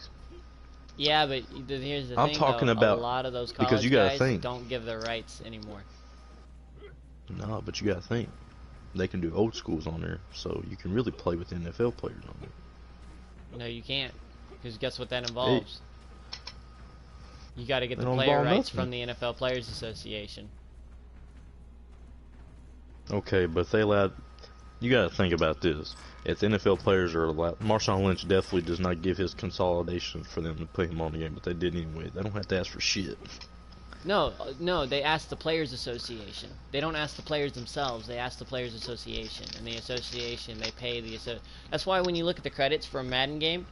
Yeah, but here's the I'm thing. talking though, about a lot of those college because you gotta guys think. don't give their rights anymore. No, but you gotta think. They can do old schools on there, so you can really play with NFL players on there. No, you can't, because guess what that involves? You got to get the don't player involve rights nothing. from the NFL Players Association. Okay, but if they allowed, you gotta think about this. If the NFL players are allowed, Marshawn Lynch definitely does not give his consolidation for them to put him on the game, but they did anyway. They don't have to ask for shit. No, they ask the Players Association. They don't ask the players themselves. They ask the Players Association, and the association they pay the. That's why when you look at the credits for a Madden game,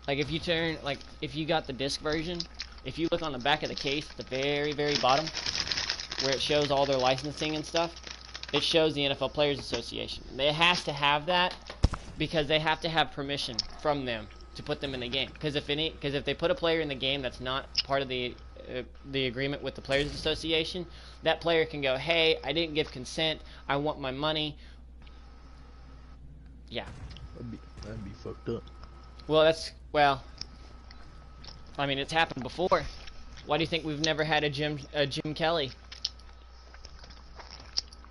like if you got the disc version, if you look on the back of the case at the very, very bottom, where it shows all their licensing and stuff, it shows the NFL Players Association. It has to have that because they have to have permission from them to put them in the game. Because if they put a player in the game that's not part of the agreement with the Players Association, that player can go, hey, I didn't give consent, I want my money. Yeah. That'd be fucked up. Well, I mean, it's happened before. Why do you think we've never had a Jim Kelly?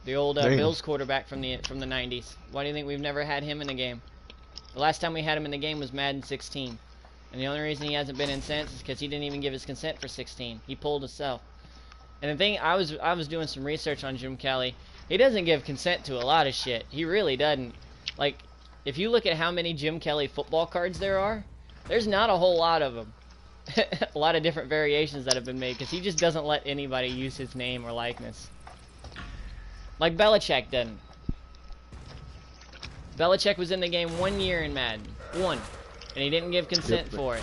The old Bills quarterback from the 90s. Why do you think we've never had him in the game? The last time we had him in the game was Madden 16. And the only reason he hasn't been in since is because he didn't even give his consent for 16. He pulled himself. And the thing, I was doing some research on Jim Kelly. He doesn't give consent to a lot of shit. He really doesn't. Like, if you look at how many Jim Kelly football cards there are, there's not a whole lot of them. A lot of different variations that have been made because he just doesn't let anybody use his name or likeness. Like Belichick doesn't. Belichick was in the game 1 year in Madden. 1. And he didn't give consent for it.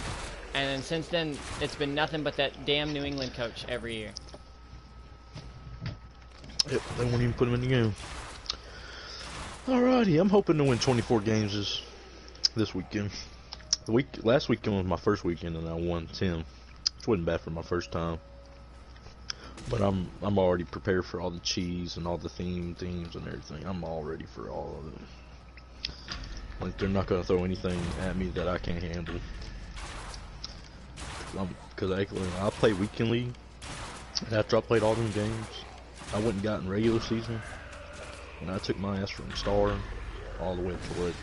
And then since then, it's been nothing but that damn New England coach every year. Yep, they won't even put him in the game. Alrighty, I'm hoping to win 24 games this weekend. Last weekend was my first weekend and I won 10. Which wasn't bad for my first time. But I'm already prepared for all the cheese and all the themes and everything. I'm all ready for all of it. Like, they're not going to throw anything at me that I can't handle. Because I play weekend league. And after I played all them games, I went and got in regular season. And I took my ass from star all the way up to legend.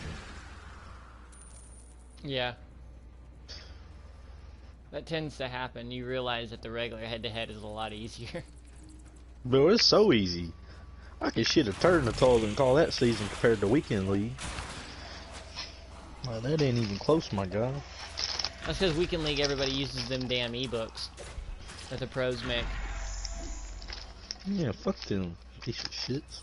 Yeah. That tends to happen. You realize that the regular head-to-head is a lot easier. Bro, it's so easy. I can shit a turd in the toilet and call that season compared to weekend league. Well, that ain't even close, my guy. That's because Weekend League, everybody uses them damn ebooks that the pros make. Yeah, fuck them piece of shits.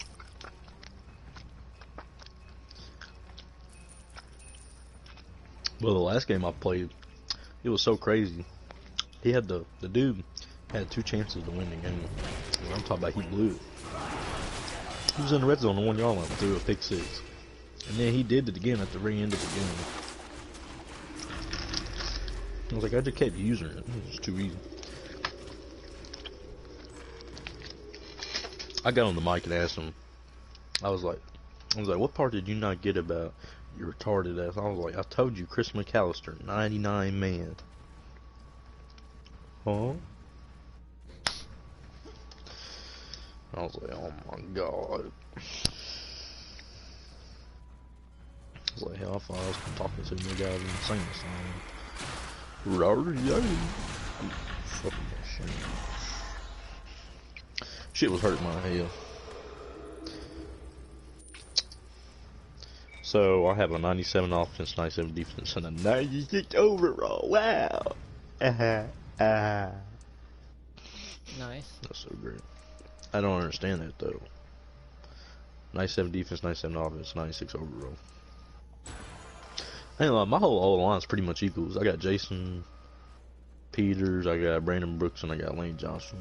Well, the last game I played, it was so crazy. He had the dude had 2 chances to win the game. And I'm talking about he blew it. He was in the red zone on the 1 yard line threw a pick 6. And then he did it again at the very end of the game. I was like, I just kept using it. It was too easy. I got on the mic and asked him. I was like, what part did you not get about your retarded ass? I was like, I told you, Chris McAllister, 99 man. Huh? I was like, oh my god. I was like, hell, I thought I was talking to the guy and singing a song. Fucking shit. Shit was hurting my head. So I have a 97 offense, 97 defense, and a 96 overall. Wow. Nice. That's so great. I don't understand that though. 97 defense, 97 offense, 96 overall. I ain't gonna lie, my whole O-line's pretty much equals. I got Jason Peters, I got Brandon Brooks, and I got Lane Johnson.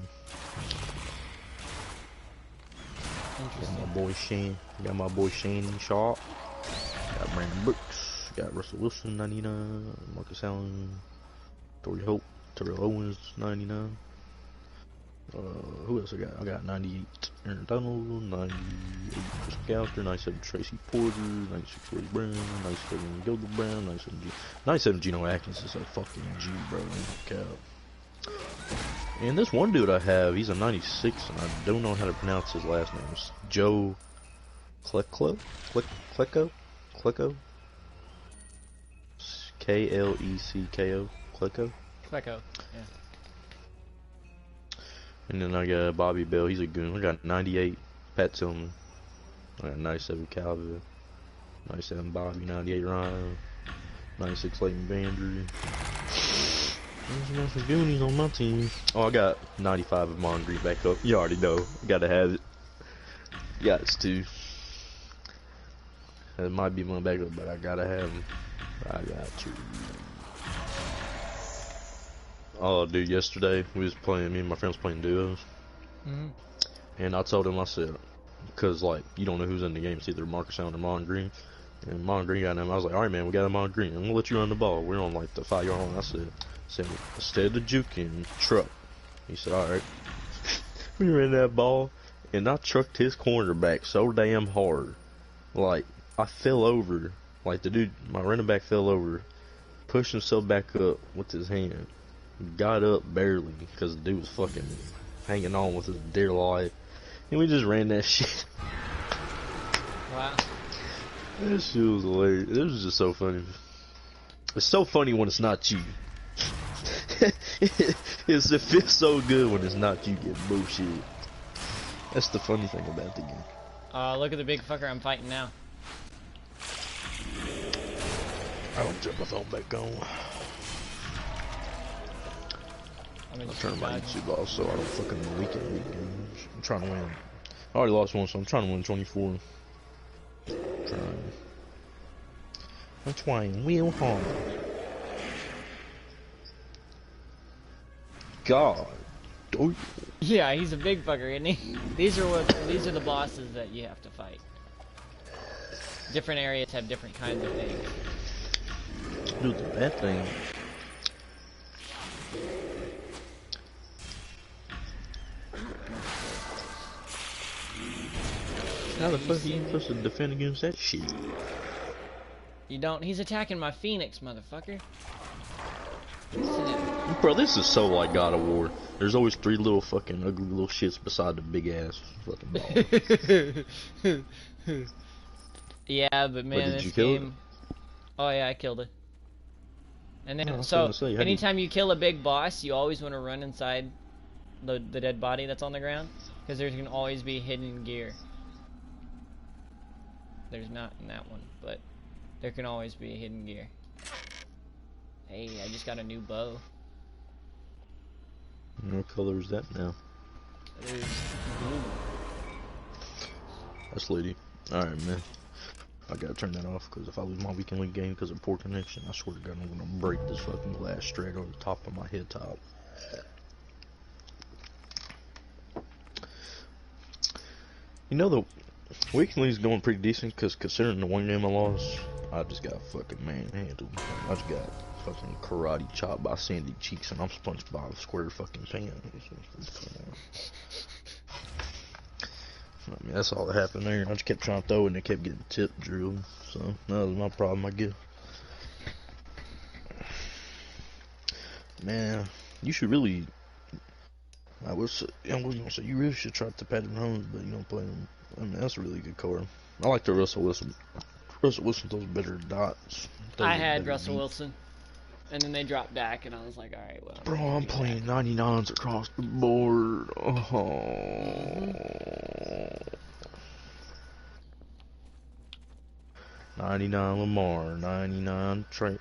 Got my boy Shane. Got my boy Shane Sharp. Got Brandon Brooks. Got Russell Wilson 99. Marcus Allen. Torrey Hope. Terrell Owens 99. Who else I got? I got 98 Aaron Donald, 98 Chris McAllister, 97 Tracy Porter, 96 Woody Brown, 97 Gilbert Brown, 97 Geno Atkins is a fucking G, bro. Cap. And this one dude I have, he's a 96, and I don't know how to pronounce his last name. It's Joe Klecko? Klecko? K-L-E-C-K-O? Klecko? Klecko, yeah. And then I got Bobby Bell, he's a goon. I got 98 Pat Tillman. I got 97 Calvin. 97 Bobby, 98 Ryan. 96 Leighton Vandry. There's some goonies on my team. Oh, I got 95 of Mon Green back up. You already know. Gotta have it. Got to. It might be my backup, but I gotta have him. I got to. Oh, dude, yesterday we was playing, me and my friends playing duos. And I told him, I said, because, like, you don't know who's in the game. It's either Marcus Allen or Mon Green. And Mon Green got him. I was like, alright, man, we got him on Green. I'm going to let you run the ball. We're on, like, the 5 yard line. I said, instead of juking, truck. He said, alright. We ran that ball, and I trucked his cornerback so damn hard. Like, I fell over. Like, the dude, my running back fell over, pushed himself back up with his hand. Got up barely, because the dude was fucking hanging on with his dear life. And we just ran that shit. Wow. That shit was hilarious. It was just so funny. It's so funny when it's not you. It feels so good when it's not you getting bullshit. That's the funny thing about the game. Look at the big fucker I'm fighting now. I'll turn my phone back on. I'll turn my YouTube off so I don't fucking weekend games. I'm trying to win. I already lost one, so I'm trying to win 24. I'm trying real hard. God. Yeah, he's a big fucker, isn't he? These are the bosses that you have to fight. Different areas have different kinds of things. Dude, the bad thing. How the fuck are you supposed to defend against that shit? You don't. He's attacking my Phoenix, motherfucker. Bro, this is so like God of War. There's always 3 little fucking ugly little shits beside the big ass fucking ball. Yeah, but man, Did this you kill game. Oh yeah, I killed it. And then, I was so gonna say, anytime you kill a big boss, you always want to run inside the dead body that's on the ground, because there can always be hidden gear. There's not in that one, but there can always be hidden gear. Hey, I just got a new bow. What color is that now? It is blue. That's lady. Alright, man. I gotta turn that off because if I lose my weekend league game because of poor connection, I swear to God, I'm gonna break this fucking glass straight over the top of my head top. You know, the weekend league's going pretty decent because considering the one game I lost, I just got fucking manhandled. I just got fucking karate chopped by Sandy Cheeks and I'm SpongeBob by a square fucking pan. I mean, that's all that happened there. I just kept trying to throw it and it kept getting tip drilled. So, that was my problem, I guess. Man, you should really... I was gonna say, you really should try to Patrick Mahomes, but you don't play him. I mean, that's a really good card. I like the Russell Wilson. Russell Wilson throws better dots. I had Russell Wilson. And then they dropped Dak, and I was like, alright, well. Bro, I'm playing 99s across the board. Oh. 99 Lamar, 99 Train,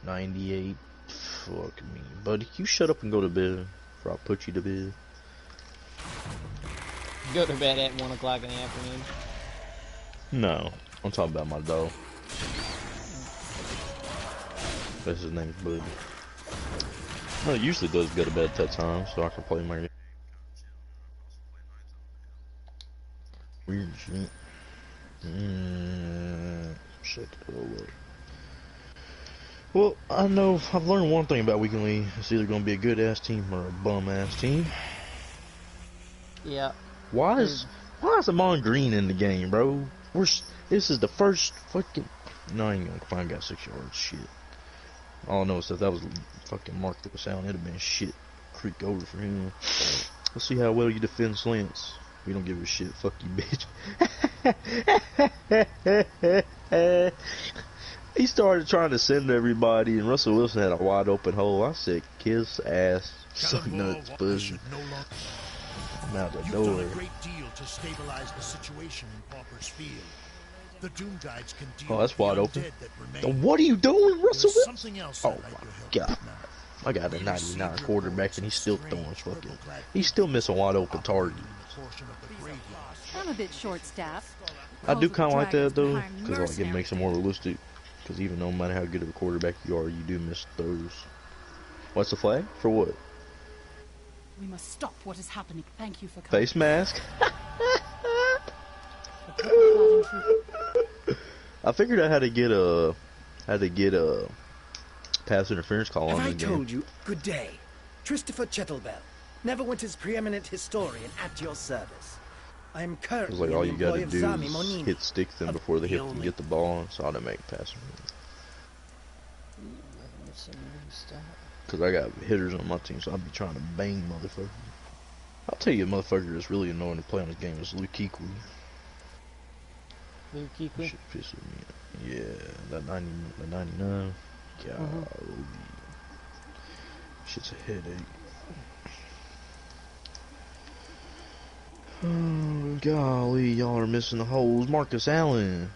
98. Fuck me. Buddy, you shut up and go to bed, or I'll put you to bed. Go to bed at 1 o'clock in the afternoon? No, I'm talking about my dog. That's his name's Buddy. No, it usually does go to bed at that time, so I can play my game. Weird shit. Shut the hell up. Well, I know I've learned one thing about Weekend League. It's either going to be a good ass team or a bum ass team. Yeah. Why is Amon Green in the game, bro? This is the first fucking. No, I ain't gonna find got 6 yards. Shit. All I know is that was fucking Mark that was out. It'd have been shit. Creek over for him. Let's see how well you defend slants. We don't give a shit. Fuck you, bitch. He started trying to send everybody, and Russell Wilson had a wide open hole. I said, kiss ass, suck nuts, pussy. I'm out the door. You've done a great deal to stabilize the situation in Pauper's Field. The Doom Guides can deal that's wide open. Remain. What are you doing, Russell Wilson? Else Oh my God. I got a 99 quarterback and he's still throwing fucking. He's still missing wide open targets. I'm a bit short-staffed. I do kind of like that though, because like it makes it more realistic. Because even no matter how good of a quarterback you are, you do miss throws. What's the flag? For what? We must stop what is happening. Thank you for coming. Face mask. I figured out how to get a pass interference call on the game. Have I told you? Good day. Christopher Chettlebell, Neverwinter's preeminent historian at your service. I am currently like all you gotta of do Zami is Monini, hit stick them before the hit can get the ball, and so automatic pass. Because I got hitters on my team, so I'll be trying to bang motherfuckers. I'll tell you a motherfucker that's really annoying to play on this game is Luke Kuechly. Luke Kuechly? Shit pisses me off. Yeah, that 99. God, shit's a headache. Oh, golly, y'all are missing the holes. Marcus Allen.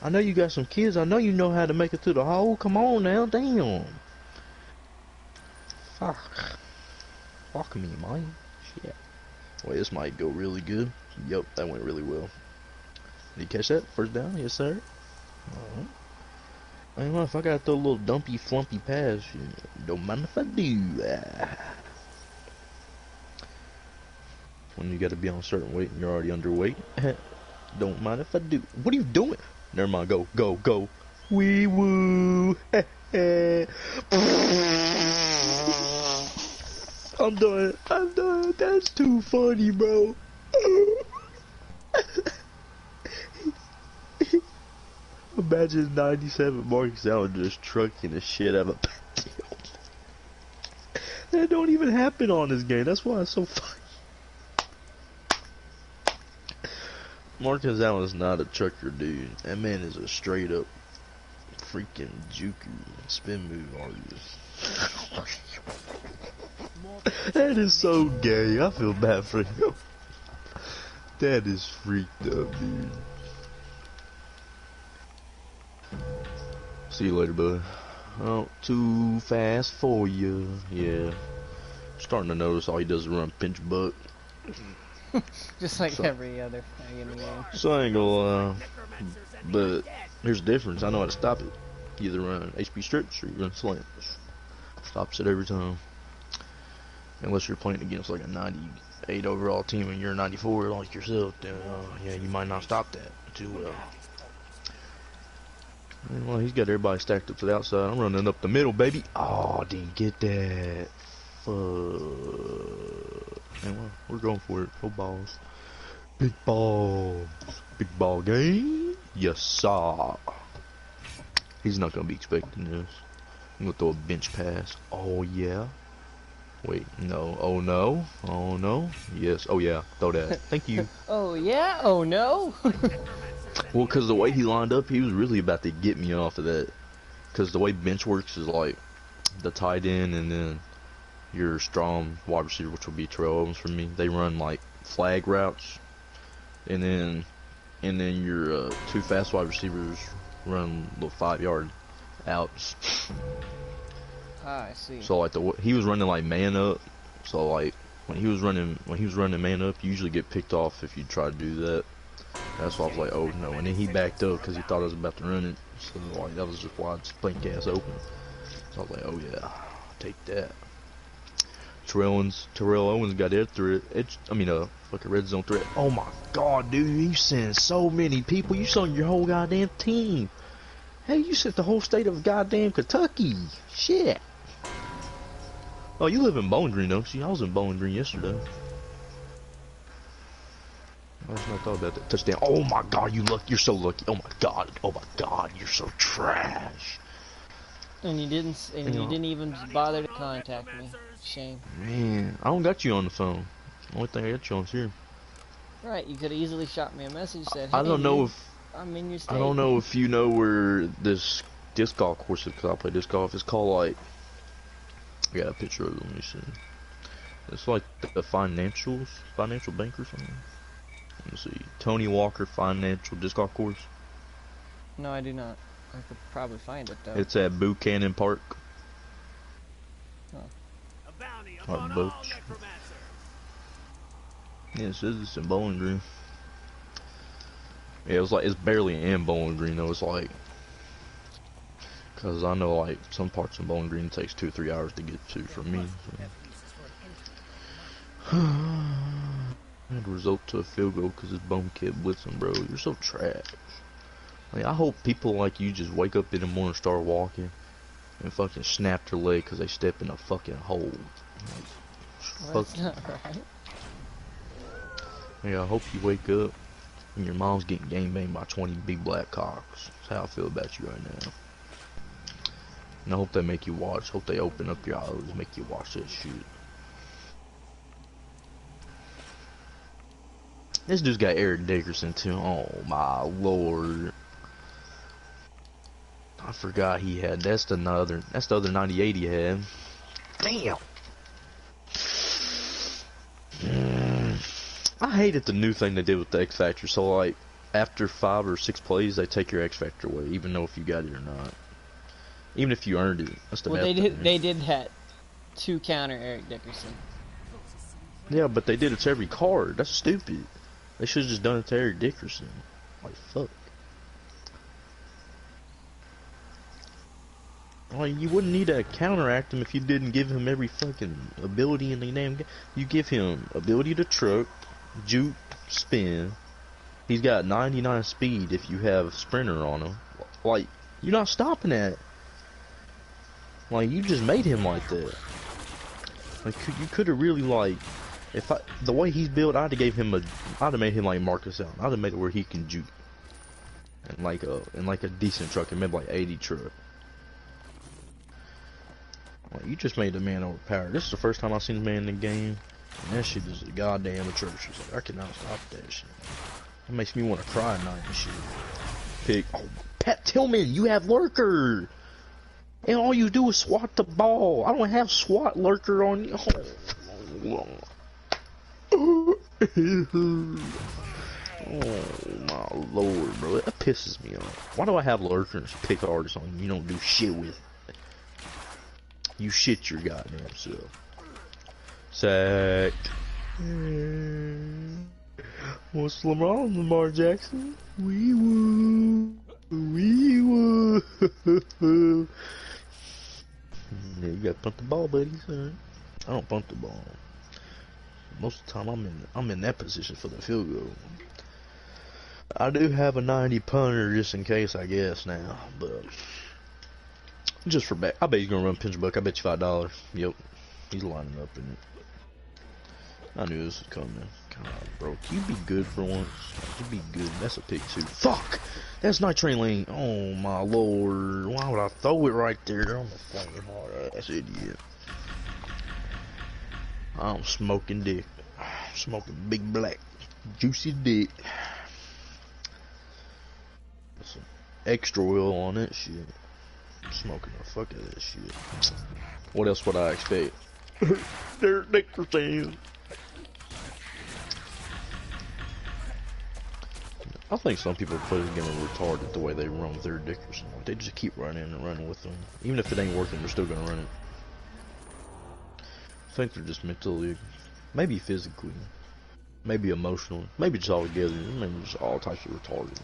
I know you got some kids. I know you know how to make it through the hole. Come on now, damn. Fuck. Fuck me, man. Shit. Well, this might go really good. Yup, that went really well. Did you catch that? First down? Yes, sir. Alright. I don't know if I got to throw a little dumpy, flumpy pass. Don't mind if I do. When you got to be on a certain weight and you're already underweight. Don't mind if I do. What are you doing? Never mind. Go, go, go. Wee woo. I'm done. I'm done. That's too funny, bro. Imagine 97 Marcus Allen just trucking the shit out of a backfield. That don't even happen on this game. That's why it's so funny. Marcus Allen is not a trucker, dude. That man is a straight up freaking juku spin move artist. That is so gay. I feel bad for him. That is freaked up, dude. See you later, bud. Oh, too fast for you. Yeah. Starting to notice all he does is run pinch butt. Just like So- every other fucking game. So I ain't gonna lie. But here's the difference. I know how to stop it. You either run HP strips or you run slams. Stops it every time. Unless you're playing against like a 98 overall team and you're a 94 like yourself, then yeah, you might not stop that too well. And, well, he's got everybody stacked up to the outside. I'm running up the middle, baby. Oh, didn't get that. Fuck. And well, we're going for it. No balls. Big balls. Big ball game. Yes, sir. He's not gonna be expecting this. I'm gonna throw a bench pass. Oh yeah. Wait, no. Oh no. Oh no. Yes. Oh yeah. Throw that. Thank you. Oh yeah? Oh no? Well, because the way he lined up, he was really about to get me off of that. Because the way bench works is like the tight end and then your strong wide receiver, which will be Terrell Owens for me. They run like flag routes, and then your two fast wide receivers run little 5-yard outs. Ah, I see. So like he was running like man up. So like when he was running man up, you usually get picked off if you try to do that. That's why I was like, oh no. And then he backed up because he thought I was about to run it. So like that was just wide blank ass open. So I was like, oh yeah, take that. Terrell Owens got that threat. Fucking red zone threat. Oh my god, dude, you sent so many people. You sent your whole goddamn team. Hey, you sent the whole state of goddamn Kentucky. Shit. Oh, you live in Bowling Green, don't you? I was in Bowling Green yesterday. I just not thought about that touchdown. Oh my god, you're so lucky. Oh my god, you're so trash. And you didn't even bother to contact me. Shame. Man, I don't got you on the phone. The only thing I got you on is here. Right, you could have easily shot me a message said, I don't know dude, if I'm in your state. I don't know if you know where this disc golf course is, because I play disc golf. It's called like, I got a picture of it. Let me see. It's like the financial bank or something. Let me see. Tony Walker Financial Disc Golf Course. No, I do not. I could probably find it though. It's at Buchanan Park. Oh. Or Booch. Yeah, it says it's in Bowling Green. Yeah, it's barely in Bowling Green though. It's like, cause I know like some parts of Bowling Green takes 2 or 3 hours to get to for me. So. Had to result to a field goal because this bum kid blitzing, bro. You're so trash. Like, I hope people like you just wake up in the morning, start walking, and fucking snap their leg because they step in a fucking hole. Like, Well, that's not right. Yeah, I hope you wake up and your mom's getting gang banged by 20 big black cocks. That's how I feel about you right now. And I hope they make you watch. Hope they open up your eyes, make you watch that shit. This dude's got Eric Dickerson too. Oh my lord. I forgot he had. That's the other 98 he had. Damn. I hated the new thing they did with the X Factor. So like after 5 or 6 plays, they take your X Factor away, even though if you got it or not. Even if you earned it. That's the bad thing. They did that to counter Eric Dickerson. Yeah, but they did it to every card. That's stupid. They should have just done it to Eric Dickerson. Like, fuck. Like, you wouldn't need to counteract him if you didn't give him every fucking ability in the damn game. You give him ability to truck, juke, spin. He's got 99 speed if you have Sprinter on him. Like, you're not stopping that. Like, you just made him like that. Like, you could have really, like... the way he's built, I'd have made him like Marcus Allen. I'd have made it where he can juke, and like a decent truck, and maybe like 80 truck. Like, you just made the man overpowered. This is the first time I've seen the man in the game, and that shit is goddamn atrocious. Like, I cannot stop that shit. It makes me want to cry at night and shit. Pat Tillman, you have Lurker, and all you do is swat the ball. I don't have SWAT Lurker on you. Oh my lord, bro, that pisses me off. Why do I have lurkers pick artists on you don't do shit with? You shit your goddamn self. Sack. What's wrong, Lamar Jackson? Wee woo. Wee woo. Yeah, you gotta punt the ball, buddy. Sorry. I don't punt the ball. Most of the time, I'm in that position for the field goal. I do have a 90 punter just in case, I guess now, but just for back. I bet he's gonna run pinch buck. I bet you $5. Yep, he's lining up in it. I knew this was coming. God, bro, can you be good for once? You be good. That's a pick too. Fuck! That's nitrate lane. Oh my lord! Why would I throw it right there? I'm a fucking hard ass idiot. I'm smoking dick. Smoking big black, juicy dick. Some extra oil on that shit. Smoking the fuck out of that shit. What else would I expect? They're Dickerson. I think some people play the game are retarded the way they run with their Dickerson. They just keep running and running with them. Even if it ain't working, they're still gonna run it. I think they're just mentally, maybe physically, maybe emotionally, maybe just all together, maybe just all types of retarded.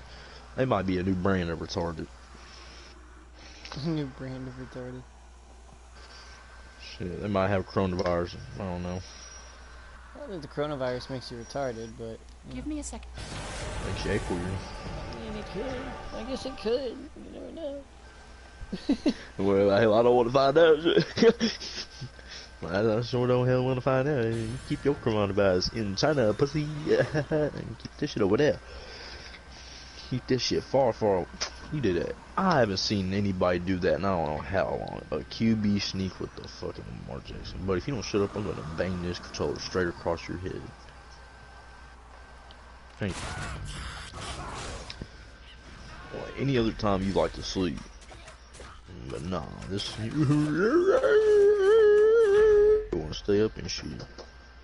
They might be a new brand of retarded. New brand of retarded. Shit, they might have coronavirus. I don't know. I don't think the coronavirus makes you retarded, but... Give me a second. Makes you act weird. I mean, it could. I guess it could. You never know. Well, hell, I don't want to find out. I sure don't hell want to find out. You keep your coronavirus in China, pussy. And keep this shit over there. Keep this shit far, far. You did that. I haven't seen anybody do that, and I don't know how long. A QB sneak with the fucking Lamar Jackson. But if you don't shut up, I'm gonna bang this controller straight across your head. Thank you. Well, any other time you like to sleep. But nah, this... You wanna stay up and shit.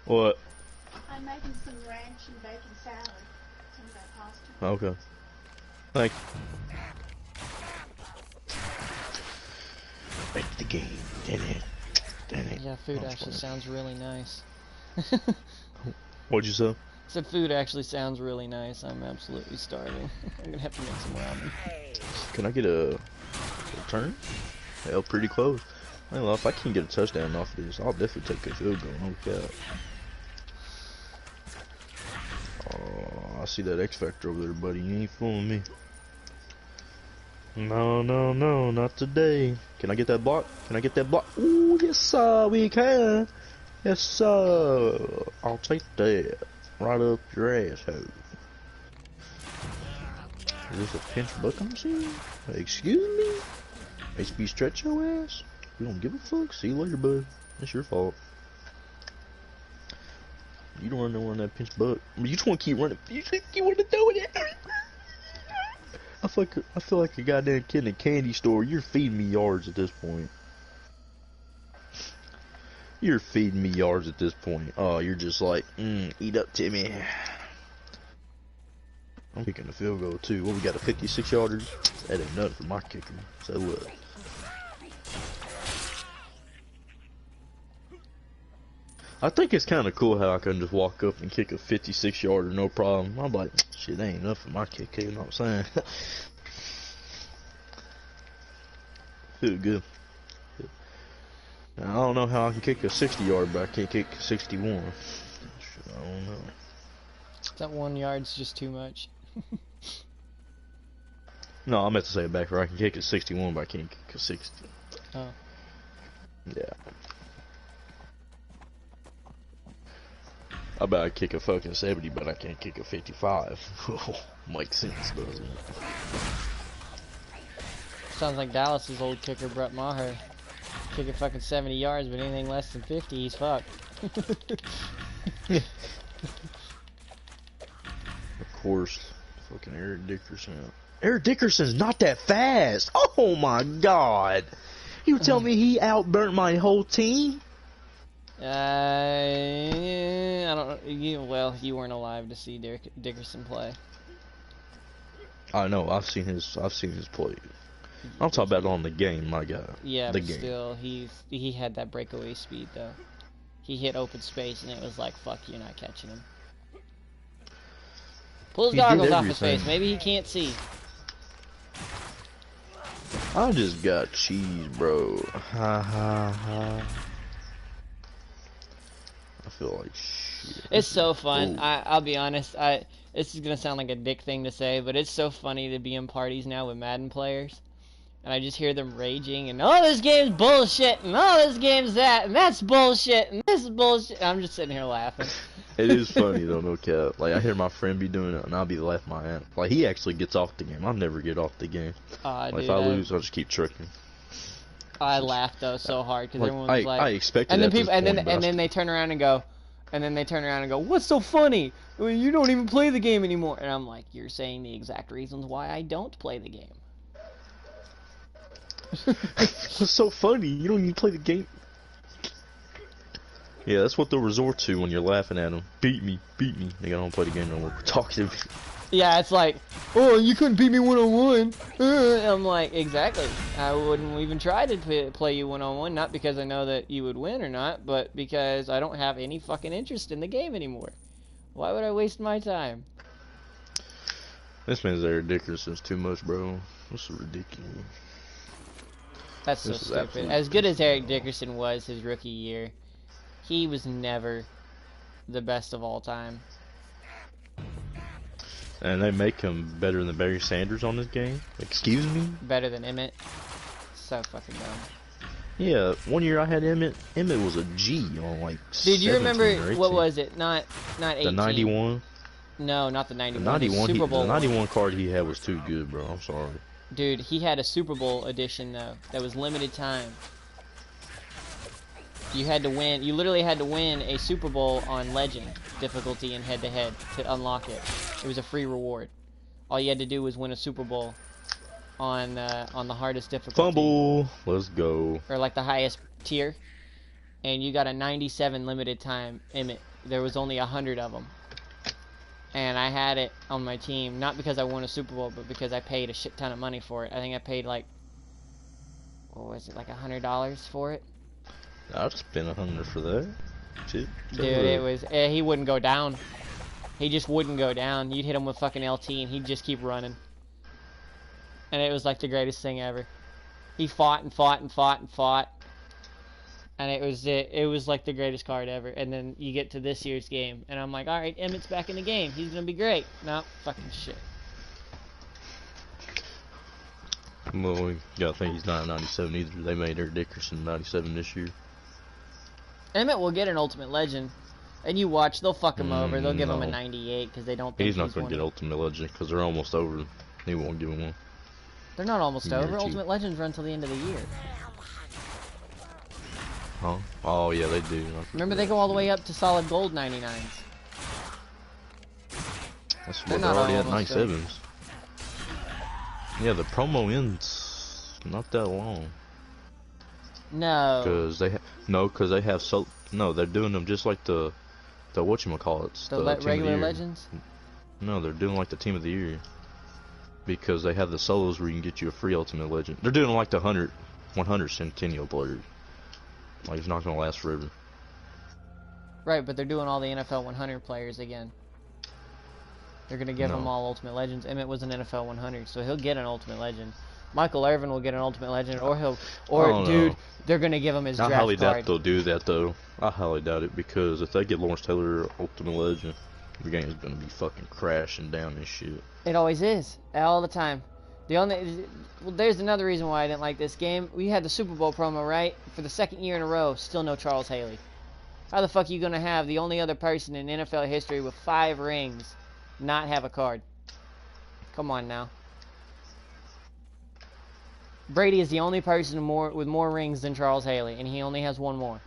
What? I'm making some ranch and bacon salad. Some of that pasta. Okay. Thank you. Make the game. Damn it. Yeah, food actually sounds really nice. What'd you say? Said food actually sounds really nice. I'm absolutely starving. I'm gonna have to make some ramen. Can I get a return? Hell, pretty close. I don't know, if I can get a touchdown off of this, I'll definitely take a field goal, no cap. Oh, I see that X Factor over there, buddy. You ain't fooling me. No, no, no, not today. Can I get that block? Can I get that block? Ooh, yes, sir, we can. Yes, sir. I'll take that. Right up your asshole. Is this a pinch buck I'm seeing? Excuse me? HB stretch your ass? We don't give a fuck. See you later, bud. That's your fault. You don't run nowhere on that pinch buck. I mean, you just want to keep running. You want to throw it at I feel like a goddamn kid in a candy store. You're feeding me yards at this point. You're feeding me yards at this point. Oh, you're just like, eat up, Timmy. I'm kicking the field goal too. What, we got a 56-yarder? That ain't nothing for my kicker. So what? I think it's kind of cool how I can just walk up and kick a 56-yarder, no problem. I'm like, shit, that ain't enough for my kicker, you know what I'm saying? Feel good. Now, I don't know how I can kick a 60-yard, but I can't kick 61. Shit, I don't know. That 1 yard's just too much. No, I meant to say it back where I can kick a 61, but I can't kick a 60. Oh. Yeah. I bet I kick a fucking 70, but I can't kick a 55. Makes sense, doesn't it? Sounds like Dallas's old kicker, Brett Maher. Kicking fucking 70 yards, but anything less than 50, he's fucked. Of course. Fucking Eric Dickerson. Eric Dickerson's not that fast! Oh my god! You tell me he outburnt my whole team? I don't know. Well, you weren't alive to see Dickerson play. I know, I've seen his play. I'm talking about on the game, my guy. Yeah, the but game. Still, he had that breakaway speed though. He hit open space and it was like, fuck, you're not catching him. Pull his goggles off his face. Maybe he can't see. I just got cheese, bro. Ha ha ha. I feel like shit. It's so fun. I'll be honest. This is gonna sound like a dick thing to say, but it's so funny to be in parties now with Madden players, and I just hear them raging and oh, this game's bullshit, and oh, this game's that, and that's bullshit, and this is bullshit. And I'm just sitting here laughing. It is funny though, no cap. Like I hear my friend be doing it, and I'll be laughing my ass. Like he actually gets off the game. I'll never get off the game. Like, Dude, if I lose, I'll just keep tricking. I laughed though so hard because Like, everyone was like, I expected. and then at this people, and point, then they turn around and go, what's so funny? Well, you don't even play the game anymore. And I'm like, you're saying the exact reasons why I don't play the game. What's so funny? You don't even play the game. Yeah, that's what they'll resort to when you're laughing at them. Beat me, beat me. They don't play the game no more. Talk to me. Yeah, it's like, oh, you couldn't beat me one-on-one. I'm like, exactly. I wouldn't even try to play you one-on-one, not because I know that you would win or not, but because I don't have any fucking interest in the game anymore. Why would I waste my time? This man's Eric Dickerson's too much, bro. This is ridiculous. That's so stupid. As good as Eric Dickerson was his rookie year, he was never the best of all time. And they make him better than Barry Sanders on this game? Excuse me? Better than Emmett? So fucking dumb. Yeah, one year I had Emmett. Emmett was a G on like. Dude, you remember what was it? Not 18. The 91. No, not the 91. The 91. Super Bowl. The 91 card he had was too good, bro. I'm sorry. Dude, he had a Super Bowl edition though. That was limited time. You had to win. You literally had to win a Super Bowl on Legend difficulty and head-to-head to unlock it. It was a free reward. All you had to do was win a Super Bowl on the hardest difficulty. Fumble. Let's go. Or like the highest tier, and you got a 97 limited time Emmett. There was only 100 of them, and I had it on my team not because I won a Super Bowl, but because I paid a shit ton of money for it. I think I paid like, what was it, like $100 for it. I'd spend 100 for that. Shit. Dude, it was. He wouldn't go down. He just wouldn't go down. You'd hit him with fucking LT, and he'd just keep running. And it was like the greatest thing ever. He fought and fought and fought and fought, and it was like the greatest card ever. And then you get to this year's game, and I'm like, all right, Emmett's back in the game. He's gonna be great. No, fucking shit. Well, we gotta think he's not 97 either. They made Eric Dickerson 97 this year. Emmett will get an Ultimate Legend, and you watch, they'll fuck him over. They'll give him a 98 because they don't think he's not going to get Ultimate Legend because they're almost over. He won't give him one. They're not almost over. Ultimate Legends run until the end of the year. Huh? Oh, yeah, they do. Remember, they go all the way up to solid gold 99s. That's what they're already at 97s. Yeah, the promo ends not that long. No. Because they have no, they're doing them just like the whatchamacallits. The regular Legends? No, they're doing like the Team of the Year. Because they have the solos where you can get you a free Ultimate Legend. They're doing like the 100 Centennial players. Like, it's not going to last forever. Right, but they're doing all the NFL 100 players again. They're going to give them all Ultimate Legends. Emmett was an NFL 100, so he'll get an Ultimate Legend. Michael Irvin will get an Ultimate Legend, or dude, they're going to give him his draft card. I highly doubt they'll do that, though. I highly doubt it, because if they get Lawrence Taylor Ultimate Legend, the game's going to be fucking crashing down this shit. It always is, all the time. There's another reason why I didn't like this game. We had the Super Bowl promo, right? For the second year in a row, still no Charles Haley. How the fuck are you going to have the only other person in NFL history with 5 rings not have a card? Come on now. Brady is the only person with more rings than Charles Haley, and he only has 1 more.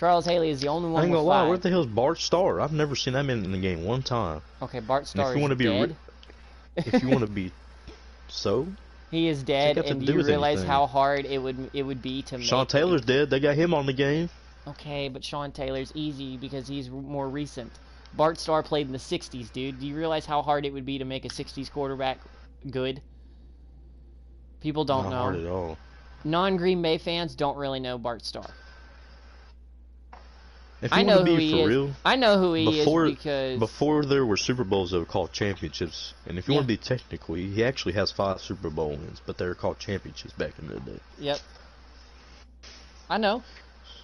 Charles Haley is the only one with 5. I ain't gonna lie, where the hell's Bart Starr? I've never seen that man in the game one time. Okay, Bart Starr is dead. If you want to be so... He is dead, and do you realize how hard it would be to make... Sean Taylor's dead. They got him on the game. Okay, but Sean Taylor's easy because he's more recent. Bart Starr played in the 60s, dude. Do you realize how hard it would be to make a 60s quarterback good? People don't know. Not hard at all. Non-Green Bay fans don't really know Bart Starr. If you I know want to who be he for is. real, I know who he is because before there were Super Bowls, they were called championships. And if you Yeah. want to be technically, he actually has 5 Super Bowl wins, but they were called championships back in the day. Yep. I know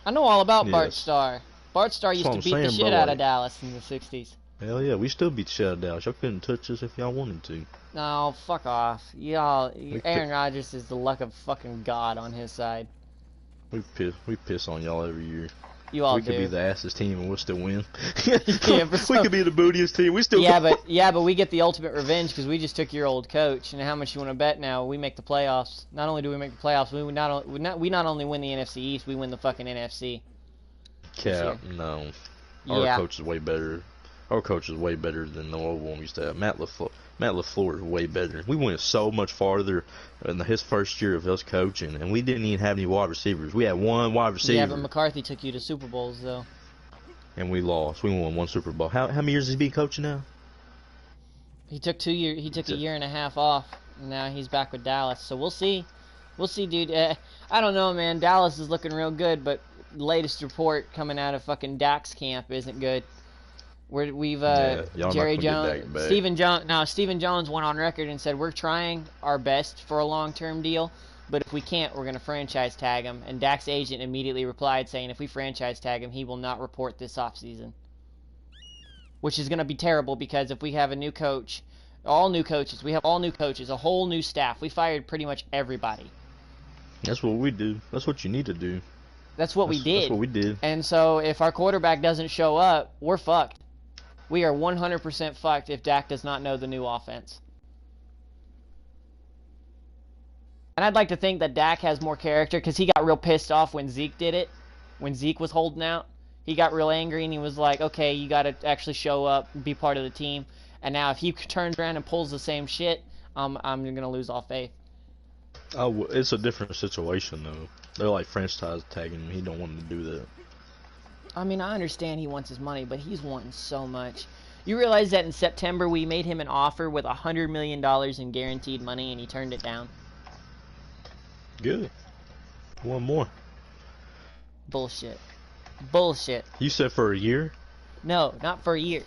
all about Bart Yes. Starr. Bart Starr used what to I'm beat the saying, shit bro, out of like- Dallas in the 60s. Hell yeah, we still beat the shit out of Dallas. Y'all couldn't touch us if y'all wanted to. No, fuck off. Aaron Rodgers is the luck of fucking God on his side. We piss on y'all every year. You all we could do. be the assest team and we'll still win. Yeah, we could be the bootiest team. We still. Yeah, but we get the ultimate revenge because we just took your old coach. And how much you want to bet now? We make the playoffs. Not only do we make the playoffs, we not only win the NFC East, we win the fucking NFC. Cap, no. Our Yeah. coach is way better. Our coach is way better than the old one we used to have. Matt LaFleur is way better. We went so much farther in his first year of us coaching, and we didn't even have any wide receivers. We had one wide receiver. Yeah, but McCarthy took you to Super Bowls though. And we lost. We won 1 Super Bowl. How many years has he been coaching now? He took a year and a half off. And now he's back with Dallas. So we'll see. We'll see, dude. I don't know, man. Dallas is looking real good, but latest report coming out of fucking Dak's camp isn't good. We've y'all not Jerry gonna get Jones, Dak back. Stephen Jones went on record and said we're trying our best for a long-term deal, but if we can't, we're gonna franchise tag him. And Dak's agent immediately replied saying if we franchise tag him, he will not report this offseason. Which is gonna be terrible because if we have a new coach, all new coaches, a whole new staff. We fired pretty much everybody. That's what we do. That's what you need to do. That's what we did. That's what we did. And so if our quarterback doesn't show up, we're fucked. We are 100% fucked if Dak does not know the new offense. And I'd like to think that Dak has more character because he got real pissed off when Zeke did it. When Zeke was holding out, he got real angry and he was like, okay, you got to actually show up and be part of the team. And now if he turns around and pulls the same shit, I'm going to lose all faith. Oh, it's a different situation, though. They're like franchise tagging him. He don't want to do that. I mean, I understand he wants his money, but he's wanting so much. You realize that in September we made him an offer with $100 million in guaranteed money, and he turned it down? Good. One more. Bullshit. Bullshit. You said for a year? No, not for a year.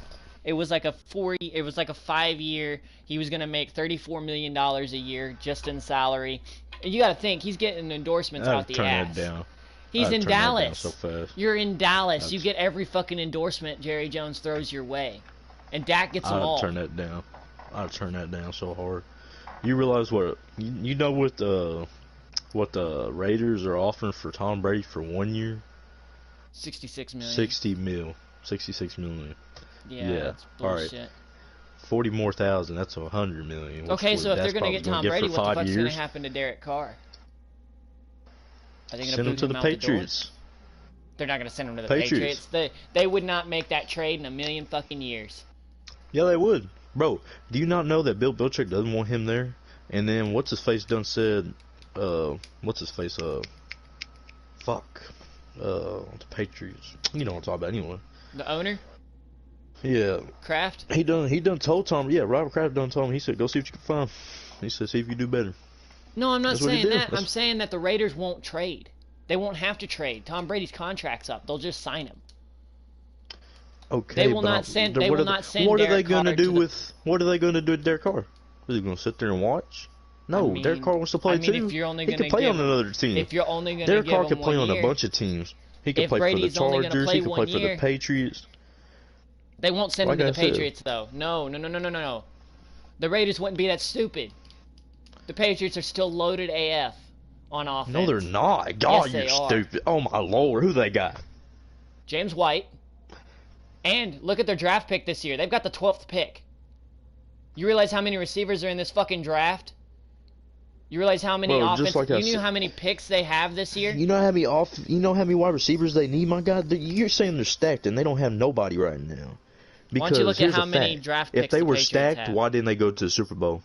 It was like a 5-year. He was gonna make $34 million a year just in salary. And you gotta think he's getting endorsements out the ass. That down. He's in Dallas. So fast. You're in Dallas. You get every fucking endorsement Jerry Jones throws your way, and Dak gets them all. I'd turn that down. I'd turn that down so hard. You realize what you know what the Raiders are offering for Tom Brady for 1 year? 66 million. 66 million. Yeah, that's bullshit. All right. 40 more thousand. That's 100 million. Okay, so if they're gonna get Tom Brady, what the fuck's years? gonna happen to Derek Carr? Are they gonna Send him boot to him the out Patriots. The door? They're not gonna send him to the Patriots. They would not make that trade in a million fucking years. Yeah, they would. Bro, do you not know that Bill Belichick doesn't want him there? And then what's his face done said? What's his face? The Patriots. You know what I'm talking about anyway. The owner? Yeah. Kraft? He done told Tom. Yeah, Robert Kraft done told him. He said, "Go see what you can find." He said, "See if you do better." No, I'm not That's what he saying did. that. I'm saying that the Raiders won't trade. They won't have to trade. Tom Brady's contract's up. They'll just sign him. Okay, They will not send. They will not send. What are they Derek going to Carr do to the- with? What are they going to do with Derek Carr? Is he going to sit there and watch? No, I mean- Derek Carr wants to play I mean, too. if you're only He gonna can play give- on another team. If you're only going to Derek give Carr him can play 1 on year, a bunch of teams. He can if play Brady's for the only gonna Chargers. play He can play 1 for the year- Patriots. They won't send Like him I to the said. Patriots, though. No. The Raiders wouldn't be that stupid. The Patriots are still loaded AF on offense. No, they're not. God, Yes, they you're are. stupid. Oh my lord, who they got? James White. And look at their draft pick this year. They've got the 12th pick. You realize how many receivers are in this fucking draft? You realize how many Bro, just offense? like I You knew said- how many picks they have this year? You know how many wide receivers they need, my God? You're saying they're stacked and they don't have nobody right now. Because Why don't you look at here's how the many fact. draft If picks they the were Patriots stacked, have? why didn't they go to the Super Bowl?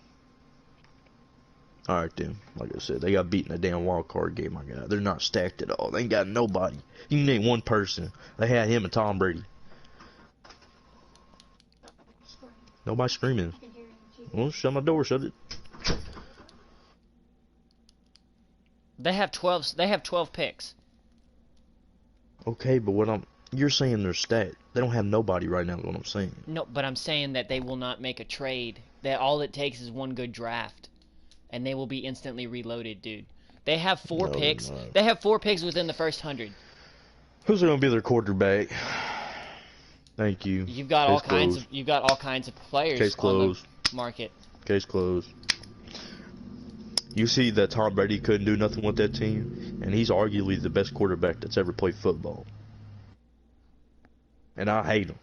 All right, then. Like I said, they got beat in a damn wild card game, my God. They're not stacked at all. They ain't got nobody. You can name one person. They had him and Tom Brady. Nobody screaming. Well, shut my door. Shut it. They have 12. They have 12 picks. Okay, but what You're saying they're stacked. They don't have nobody right now, is what I'm saying. No, but I'm saying that they will not make a trade. That all it takes is one good draft, and they will be instantly reloaded, dude. They have four picks. They have 4 picks within the first 100. Who's going to be their quarterback? Thank you. You've got all kinds of players Case closed. on the market. Case closed. You see that Tom Brady couldn't do nothing with that team, and he's arguably the best quarterback that's ever played football. And I hate him.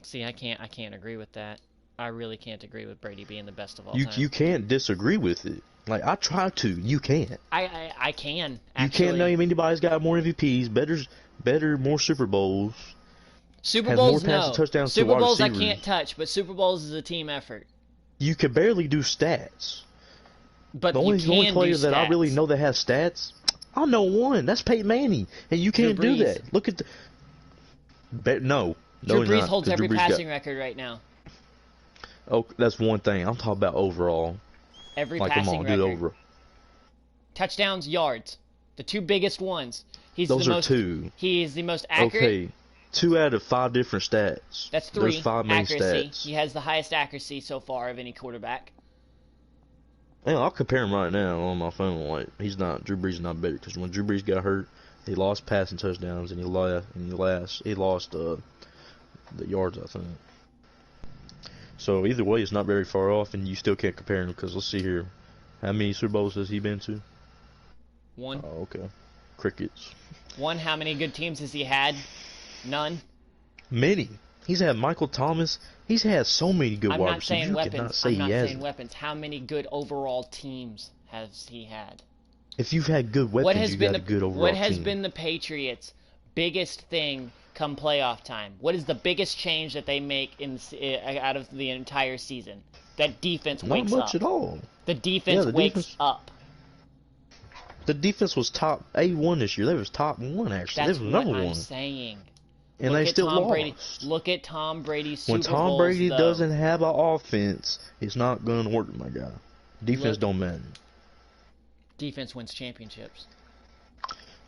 See, I can't agree with that. I really can't agree with Brady being the best of all time. You can't disagree with it. Like, I try to. You can't. I can, actually. You can't name anybody's got more MVPs, better, more Super Bowls. Super Bowls, more passing no. touchdowns Super to wide Bowls I receivers. can't touch, but Super Bowls is a team effort. You can barely do stats. But the only player that I really know that has stats, I know one. That's Peyton Manning, and you can't do that. Look at the. No, Drew Brees not, holds every passing record right now. Oh, that's one thing. I'm talking about overall. Every like, passing come on, record. dude, over. Touchdowns, yards, the 2 biggest ones. Those are 2. He is the most accurate. Okay, 2 out of 5 different stats. That's 3. There's 5 main accuracy. stats. He has the highest accuracy so far of any quarterback. Yeah, I'll compare him right now on my phone. Like, Drew Brees is not better, because when Drew Brees got hurt, he lost passing touchdowns and he lost the yards, I think. So either way, it's not very far off, and you still can't compare him, because let's see here, how many Super Bowls has he been to? 1. Oh, okay. Crickets. 1. How many good teams has he had? None. Many. He's had Michael Thomas. He's had so many good wide receivers. You cannot say I'm not he hasn't. saying weapons. How many good overall teams has he had? If you've had good weapons, you got a good overall team. What has been the Patriots' biggest thing come playoff time? What is the biggest change that they make out of the entire season? That defense wakes up. Not much at all. The defense wakes up. The defense was top A1 this year. They was top 1, actually. That's they was number what 1. I'm saying. And they still lost. Look at Tom Brady's Super Bowls, when Tom Brady though. doesn't have an offense, it's not going to work, my guy. Defense don't matter. Defense wins championships.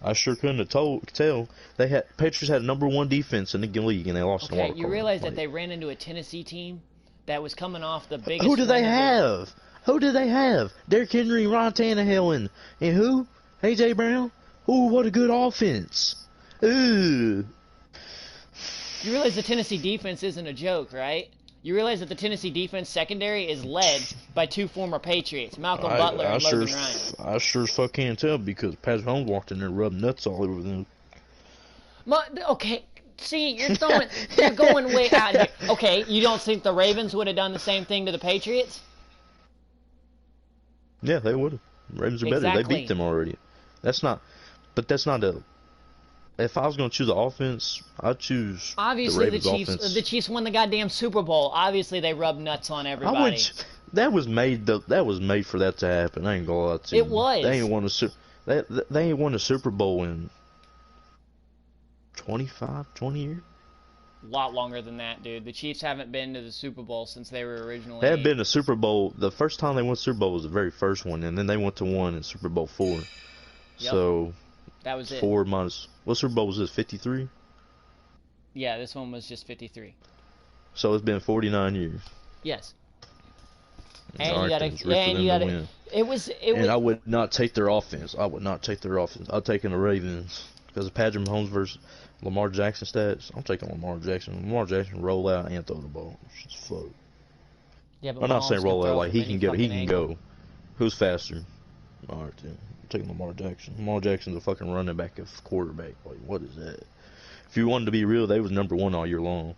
I sure couldn't have tell. Patriots had number 1 defense in the league, and they lost the wild card. You realize that they ran into a Tennessee team that was coming off the biggest. Who do they have? Who do they have? Derrick Henry, Ryan Tannehill, and who? A.J. Brown? Ooh, what a good offense. Ooh. You realize the Tennessee defense isn't a joke, right? You realize that the Tennessee defense secondary is led by 2 former Patriots, Malcolm Butler and Logan Ryan. I sure as fuck can't tell, because Patrick Holmes walked in there and rubbed nuts all over them. Okay, see, you're going way out here. Okay, you don't think the Ravens would have done the same thing to the Patriots? Yeah, they would have. Ravens are better. They beat them already. That's not a... If I was going to choose an offense, I'd choose obviously the Ravens offense. The Chiefs won the goddamn Super Bowl. Obviously, they rubbed nuts on everybody. That was made for that to happen. I ain't gonna lie to you. It was. They ain't won a Super Bowl in 20 years. A lot longer than that, dude. The Chiefs haven't been to the Super Bowl since they were originally. They had been to Super Bowl. The first time they went to Super Bowl was the very first one, and then they went to one in Super Bowl 4. Yep. So that was it. 4 minus. What Super Bowl was this? 53. Yeah, this one was just 53. So it's been 49 years. Yes. And you gotta. It was. And I would not take their offense. I'm taking the Ravens because of Patrick Mahomes versus Lamar Jackson stats. I'm taking Lamar Jackson. Lamar Jackson roll out and throw the ball. It's just fuck. Yeah, but I'm not saying roll out like he can go. Who's faster? All right, then. I'm taking Lamar Jackson. Lamar Jackson's a fucking running back of quarterback. Like, what is that? If you wanted to be real, they was number 1 all year long.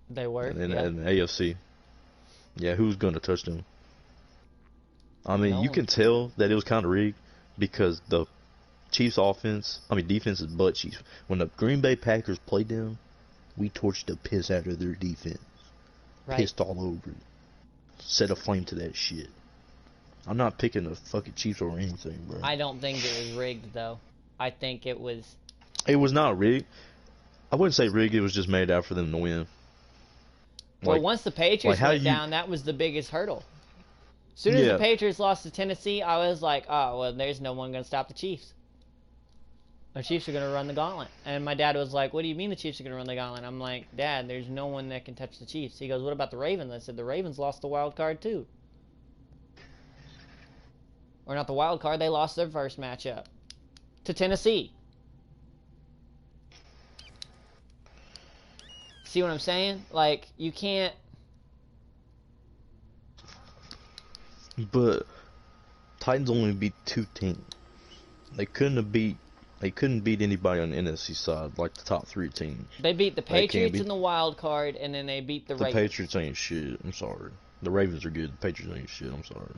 They were. And in the AFC. Yeah, who's going to touch them? I mean, you can tell that it was kind of rigged because the Chiefs' defense is butt cheeks. When the Green Bay Packers played them, we torched the piss out of their defense. Right. Pissed all over it. Set a flame to that shit. I'm not picking the fucking Chiefs or anything, bro. I don't think it was rigged, though. I think it was... It was not rigged. I wouldn't say rigged. It was just made out for them to win. Well, once the Patriots went down, that was the biggest hurdle. As soon as the Patriots lost to Tennessee, I was like, oh, well, there's no one going to stop the Chiefs. The Chiefs are going to run the gauntlet. And my dad was like, what do you mean the Chiefs are going to run the gauntlet? I'm like, Dad, there's no one that can touch the Chiefs. He goes, what about the Ravens? I said, the Ravens lost the wild card too. Or not the wild card, they lost their first matchup to Tennessee. See what I'm saying? Like, you can't... But Titans only beat 2 teams. They couldn't beat anybody on the NFC side, like the top 3 teams. They beat the Patriots in the wild card, and then they beat the Ravens. The Patriots ain't shit. I'm sorry. The Ravens are good. The Patriots ain't shit. I'm sorry.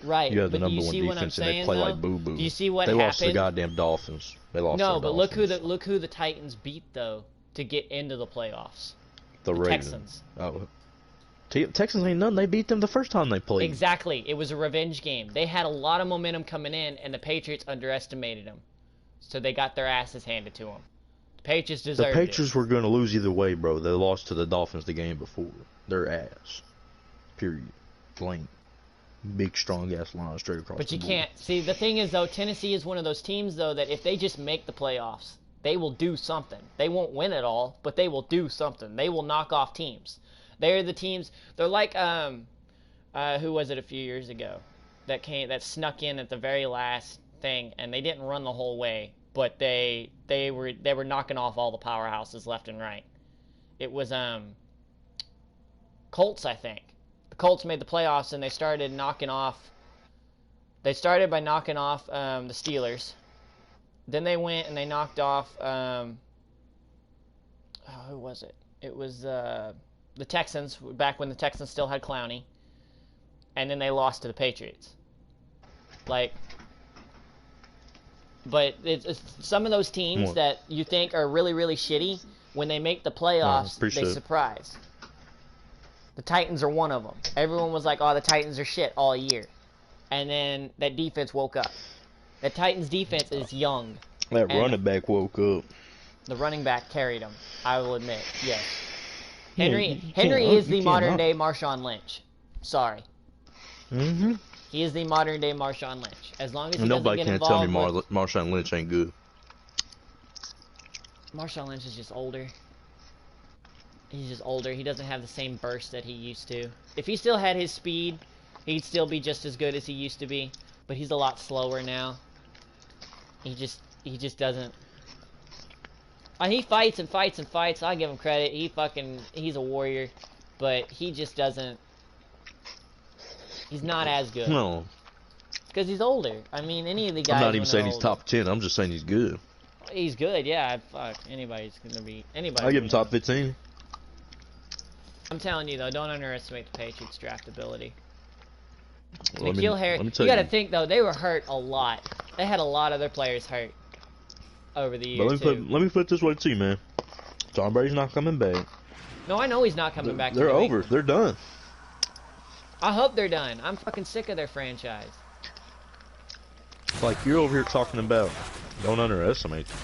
Right. You have the but number you 1 see what I'm defense, and saying, they play though? like boo boo. Do you see what they happened? lost to the goddamn Dolphins. They lost. No, to the but Dolphins. look who the Titans beat though to get into the playoffs. The Ravens. Texans. Oh. Texans ain't nothing. They beat them the first time they played. Exactly. It was a revenge game. They had a lot of momentum coming in, and the Patriots underestimated them. So they got their asses handed to them. The Patriots deserved it. The Patriots were going to lose either way, bro. They lost to the Dolphins the game before. Their ass. Period. Blank. Big, strong-ass line straight across But the you board. can't. See, the thing is, though, Tennessee is one of those teams, though, that if they just make the playoffs, they will do something. They won't win it all, but they will do something. They will knock off teams. They're the teams. They're like, who was it a few years ago that snuck in at the very last thing, and they didn't run the whole way, but they were knocking off all the powerhouses left and right. It was Colts, I think. The Colts made the playoffs, and they started by knocking off the Steelers. Then they went and they knocked off who was it? It was the Texans, back when the Texans still had Clowney. And then they lost to the Patriots. Like, but it's some of those teams that you think are really, really shitty, when they make the playoffs, they surprise. The Titans are one of them. Everyone was like, oh, the Titans are shit all year. And then that defense woke up. The Titans defense is young. That running back woke up. The running back carried him, I will admit, yes. Henry You is the can't modern-day Marshawn Lynch. Sorry. Mm-hmm. He is the modern-day Marshawn Lynch. As long as he Nobody doesn't get can tell me involved Marshawn Lynch ain't good. Marshawn Lynch is just older. He's just older. He doesn't have the same burst that he used to. If he still had his speed, he'd still be just as good as he used to be. But he's a lot slower now. He just doesn't. He fights and fights and fights. I give him credit. He's a warrior, but he just doesn't. He's not as good. No. Because he's older. I mean, any of the guys. I'm not even saying he's he's top 10. I'm just saying he's good. He's good, yeah. Fuck, anybody's gonna be anybody. I give him top 15. I'm telling you though, don't underestimate the Patriots' draft ability. Well, N'Keal Harris. You gotta think though, they were hurt a lot. They had a lot of their players hurt over the years too. Let me put it this way to you, man. Tom Brady's not coming back. No, I know he's not coming back. They're over. They're done. I hope they're done. I'm fucking sick of their franchise. Like, you're over here talking about don't underestimate them.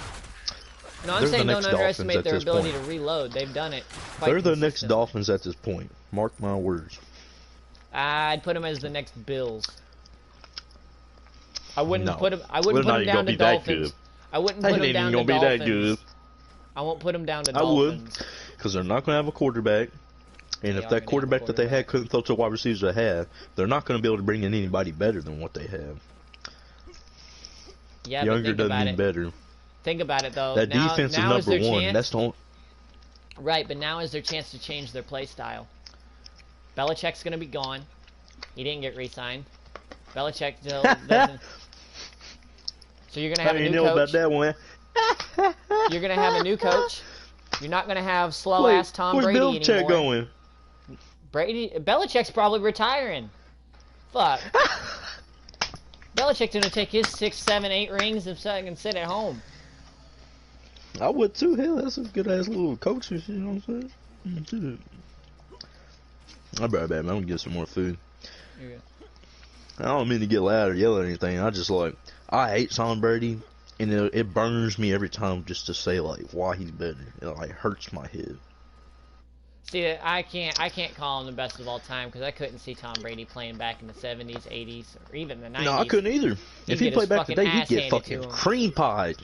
No, I'm saying don't underestimate their ability to reload. They've done it quite They're the next Dolphins at this point. Mark my words. I'd put them as the next Bills. I wouldn't put them. I Well, wouldn't put not them even down gonna to be that Dolphins. good. I wouldn't put them down to gonna be Dolphins. that good. I won't put them down to I Dolphins. would, because they're not going to have a quarterback. And if that quarterback that they had couldn't throw to the wide receivers they have, they're not going to be able to bring in anybody better than what they have. Yeah, Younger but think doesn't about mean it. better. Think about it though. That defense is number one. Chance, That's the right, but now is their chance to change their play style. Belichick's going to be gone. He didn't get re-signed. Belichick still doesn't. So you're going to have a new coach. About that one? You're going to have a new coach. You're not going to have slow-ass Tom Brady anymore. Where's Belichick going? Belichick's probably retiring. Fuck. Belichick's going to take his 6, 7, 8 rings and sit at home. I would too. Hell, that's a good-ass little coach. You know what I'm saying? I'll be right back, man. I'm going to get some more food. You're good. I don't mean to get loud or yell or anything. I just, like, I hate Tom Brady, and it burns me every time just to say, like, why he's better. It, like, hurts my head. See, I can't call him the best of all time because I couldn't see Tom Brady playing back in the 70s, 80s, or even the 90s. No, I couldn't either. If he played back today, he'd get fucking cream pied.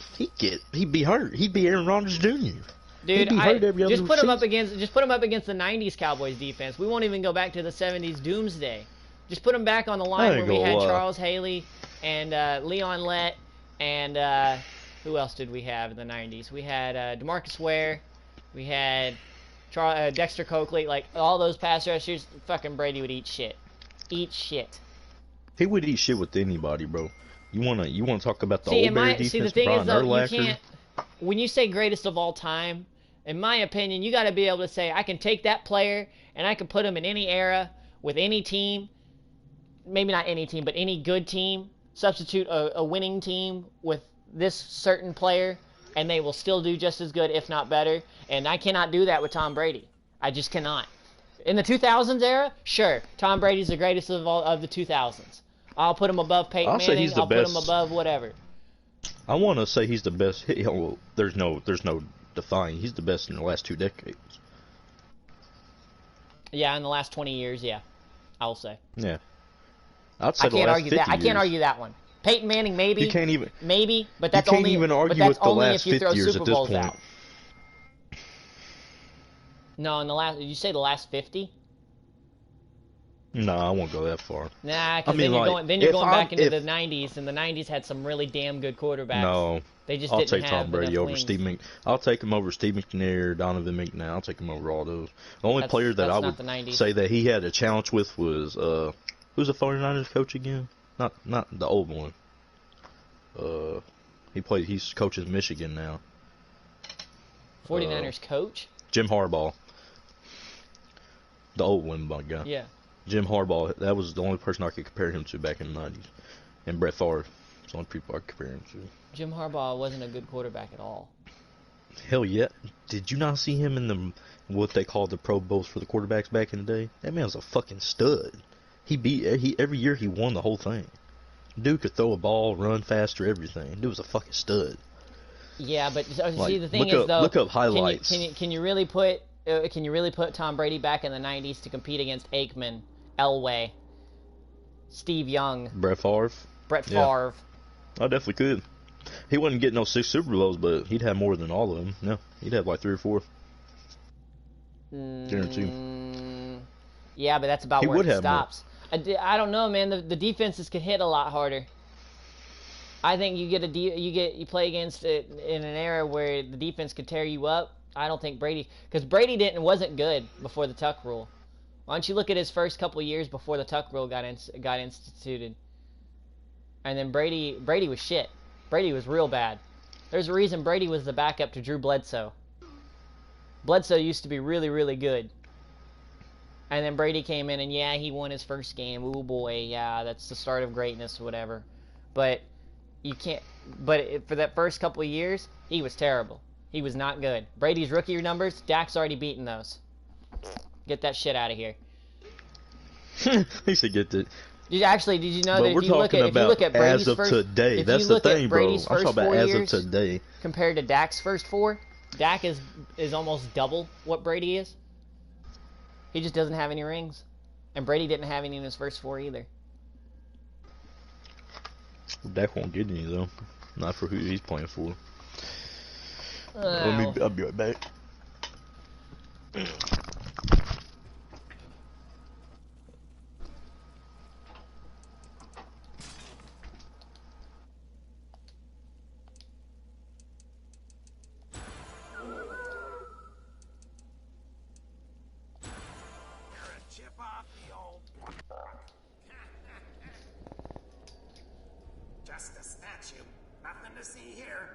He'd be hurt. He'd be Aaron Rodgers Jr. Dude, he'd be hurt every other just put him season. up against the 90s Cowboys defense. We won't even go back to the 70s Doomsday. Just put him back on the line where we had Charles Haley and Leon Lett and who else did we have in the 90s? We had DeMarcus Ware. We had Dexter Coakley. Like, all those pass rushers, fucking Brady would eat shit. Eat shit. He would eat shit with anybody, bro. You wanna talk about the old Bears defense? See, the thing Brian is, though, Urlacher? you can't... When you say greatest of all time, in my opinion, you got to be able to say, I can take that player and I can put him in any era with any team. Maybe not any team, but any good team. Substitute a winning team with this certain player, and they will still do just as good, if not better. And I cannot do that with Tom Brady. I just cannot. In the 2000s era, sure, Tom Brady's the greatest of all of the 2000s. I'll put him above Peyton Manning. Say he's the I'll best. put him above whatever. I want to say he's the best. Well, there's no defying. He's the best in the last 2 decades. Yeah, in the last 20 years, yeah, I'll say. Yeah, I'd say I can't argue that. I years. can't argue that one. Peyton Manning, maybe. You can't even. Maybe, but that's you can't only. even argue but that's with the only last if you 50 throw years Super at this Bowls point. out. No, in the last. Did you say the last 50? No, I won't go that far. Nah, because then you're going back into the 90s, and the 90s had some really damn good quarterbacks. No, they just I'll didn't take have Tom Brady enough over wings. Steve I'll take him over Steve McNair, Donovan McNabb. I'll take him over all those. The only player that I would say that he had a challenge with was who's the 49ers coach again? Not the old one. He's coaches Michigan now. 49ers coach? Jim Harbaugh. The old one, my guy. Yeah. Jim Harbaugh, that was the only person I could compare him to back in the 90s. And Brett Favre, that's the only people I could compare him to. Jim Harbaugh wasn't a good quarterback at all. Hell yeah. Did you not see him in what they called the Pro Bowls for the quarterbacks back in the day? That man was a fucking stud. Every year he won the whole thing. Dude could throw a ball, run faster, everything. Dude was a fucking stud. Yeah, but Like, see, the thing is, though, look up highlights. Can you really put Tom Brady back in the 90s to compete against Aikman, Elway, Steve Young, Brett Favre? Favre? I definitely could. He wouldn't get no 6 Super Bowls, but he'd have more than all of them. No, he'd have like 3 or 4. Guarantee. Yeah, but that's about where it stops. I don't know, man. The defenses could hit a lot harder. I think you play against it in an era where the defense could tear you up. I don't think because Brady wasn't good before the Tuck rule. Why don't you look at his first couple years before the Tuck rule got instituted? And then Brady was shit. Brady was real bad. There's a reason Brady was the backup to Drew Bledsoe. Bledsoe used to be really, really good. And then Brady came in and, yeah, he won his first game. Ooh, boy, yeah, that's the start of greatness or whatever. But you can't... But for that first couple of years, he was terrible. He was not good. Brady's rookie numbers, Dak's already beaten those. Get that shit out of here. He should get that. Did you know that if you look at as Brady's of first... today, If that's you look the thing, at bro. Brady's I'm first talking 4 about years as of today. Compared to Dak's first 4, Dak is almost double what Brady is. He just doesn't have any rings. And Brady didn't have any in his first 4 either. Dak won't get any, though. Not for who he's playing for. I'll be right back. Just a statue. Nothing to see here.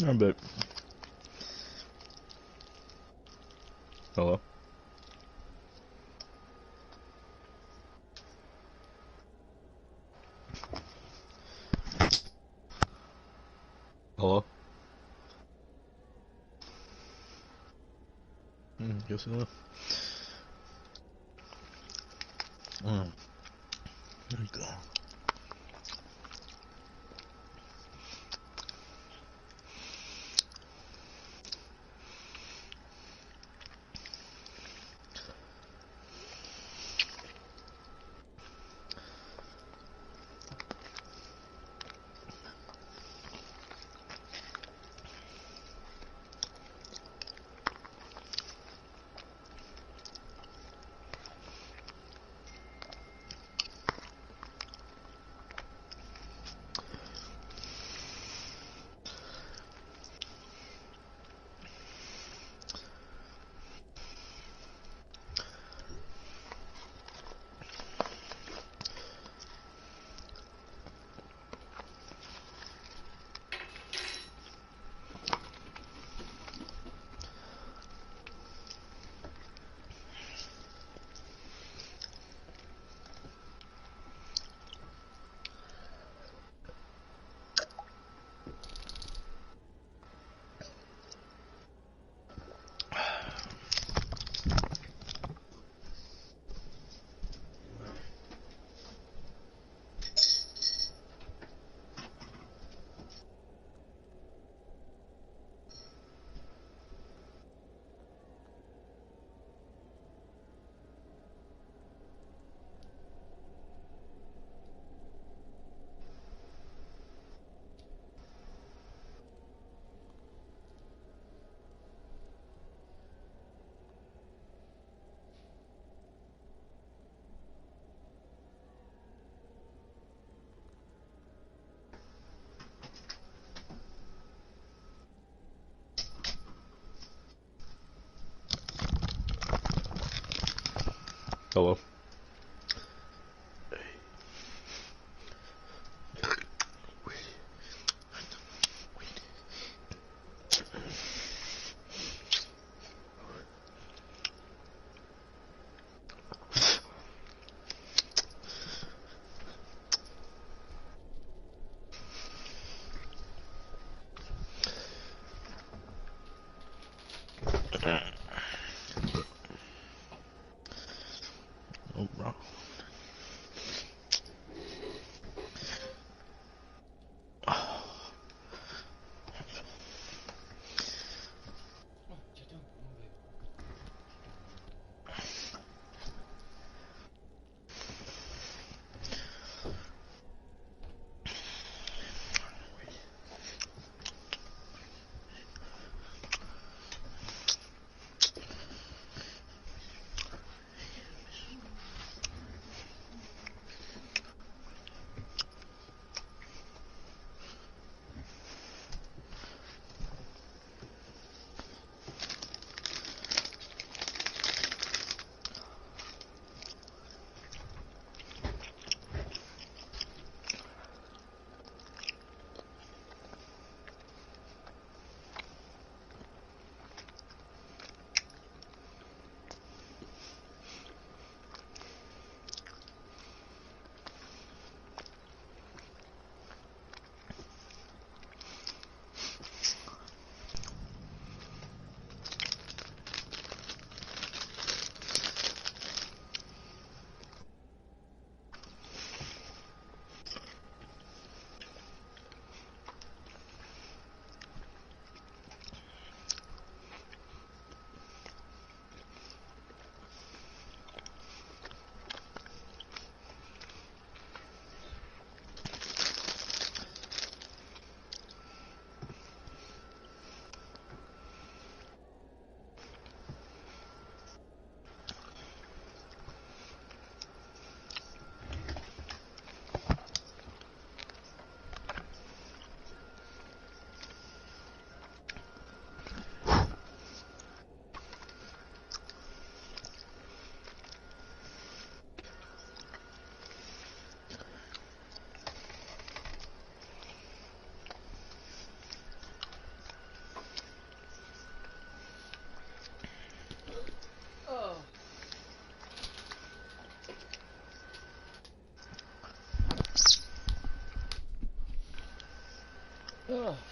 I bet. Hello? Hello? Guess so. There you go. Hello? Oh, bro.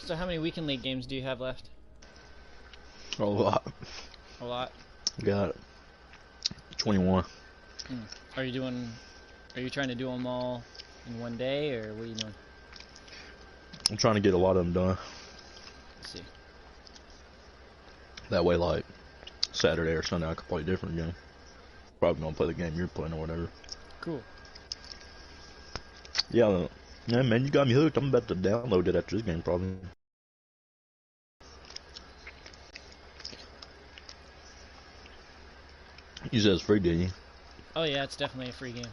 So how many Weekend League games do you have left? A lot. A lot? Got 21. Are you trying to do them all in one day, or what are you doing? I'm trying to get a lot of them done. Let's see. That way, like, Saturday or Sunday I can play a different game. Probably gonna play the game you're playing or whatever. Cool. Yeah, man, you got me hooked. I'm about to download it after this game, probably. You said it's free, didn't you? Oh yeah, it's definitely a free game.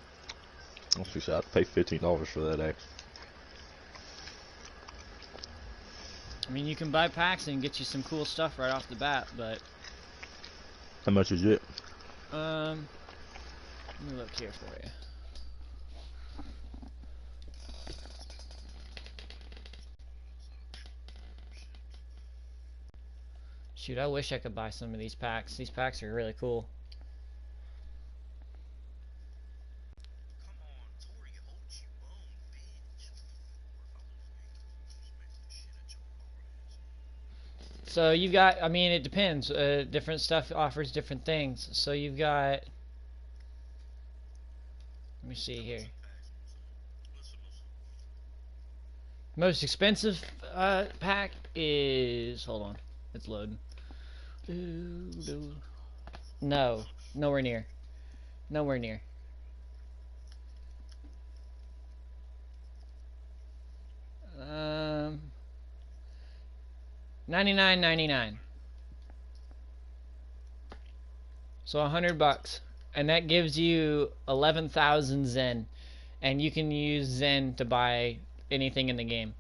I was I had to pay $15 for that axe. I mean, you can buy packs and get you some cool stuff right off the bat, but... How much is it? Let me look here for you. Shoot, I wish I could buy some of these packs. These packs are really cool. So you've got, I mean, it depends. Different stuff offers different things. So you've got, let me see here. Most expensive pack is, hold on, it's loading. No, nowhere near. Nowhere near. $99.99. So $100, and that gives you 11,000 Zen, and you can use Zen to buy anything in the game.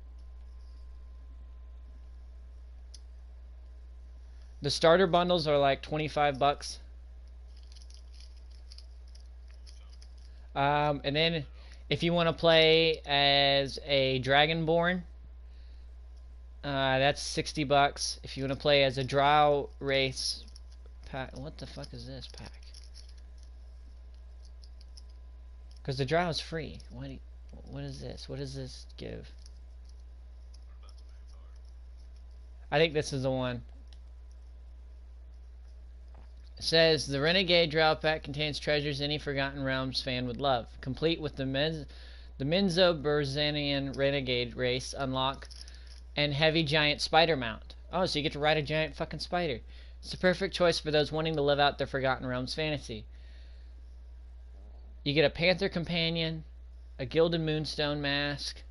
The starter bundles are like $25. And then if you want to play as a Dragonborn, that's $60. If you want to play as a Drow race pack, what the fuck is this pack? Because the Drow is free. What is this? What does this give? I think this is the one. It says the Renegade Drow pack contains treasures any Forgotten Realms fan would love, complete with the Menzo-Berzanian Renegade race unlock and heavy giant spider mount. Oh, so you get to ride a giant fucking spider. It's the perfect choice for those wanting to live out their Forgotten Realms fantasy. You get a Panther companion, a Gilded Moonstone mask,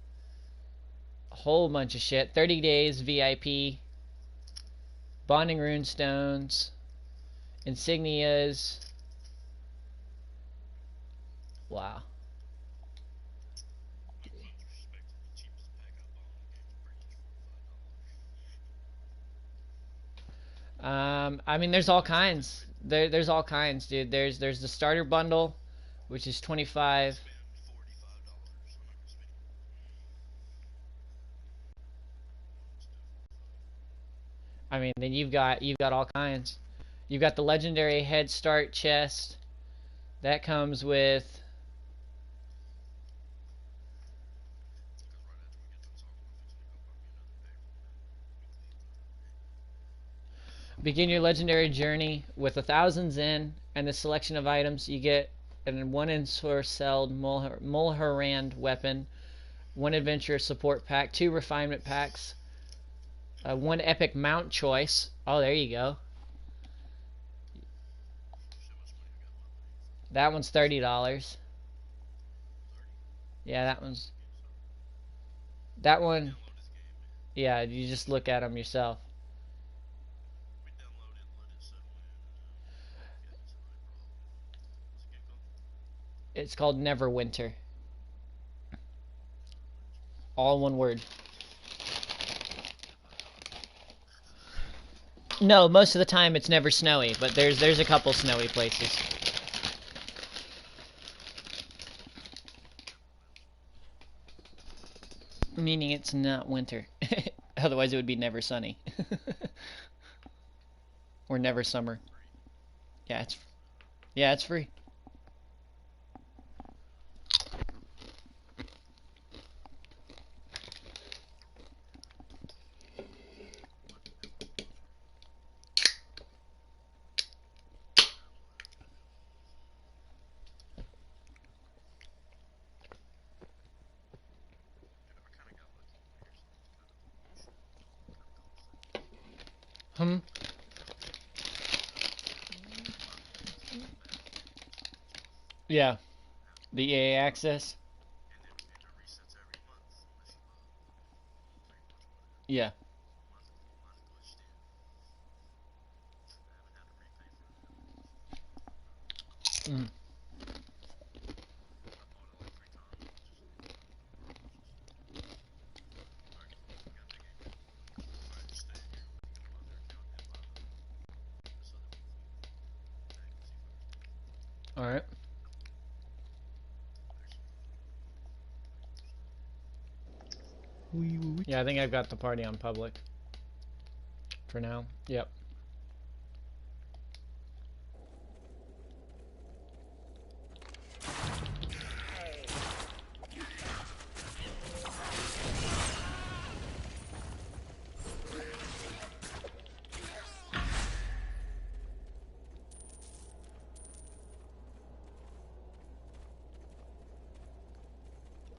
a whole bunch of shit. 30 days VIP, bonding rune stones, insignias. Wow. I mean, there's all kinds. There's all kinds, dude. There's the starter bundle, which is $25. I mean, then you've got all kinds. You've got the legendary Head Start chest. That comes with begin your legendary journey with 1,000 Zen and the selection of items. You get an 1 ensorcelled Mulherand weapon, 1 adventure support pack, 2 refinement packs, 1 epic mount choice. Oh, there you go. That one's $30. Yeah, that one. Yeah, you just look at them yourself. It's called Neverwinter. All one word. No, most of the time it's never snowy, but there's a couple snowy places. Meaning it's not winter. Otherwise it would be never sunny. Or never summer. Yeah, it's free. Hmm? Yeah. The EA access? Yeah. Mm. Alright. Yeah, I think I've got the party on public. For now. Yep.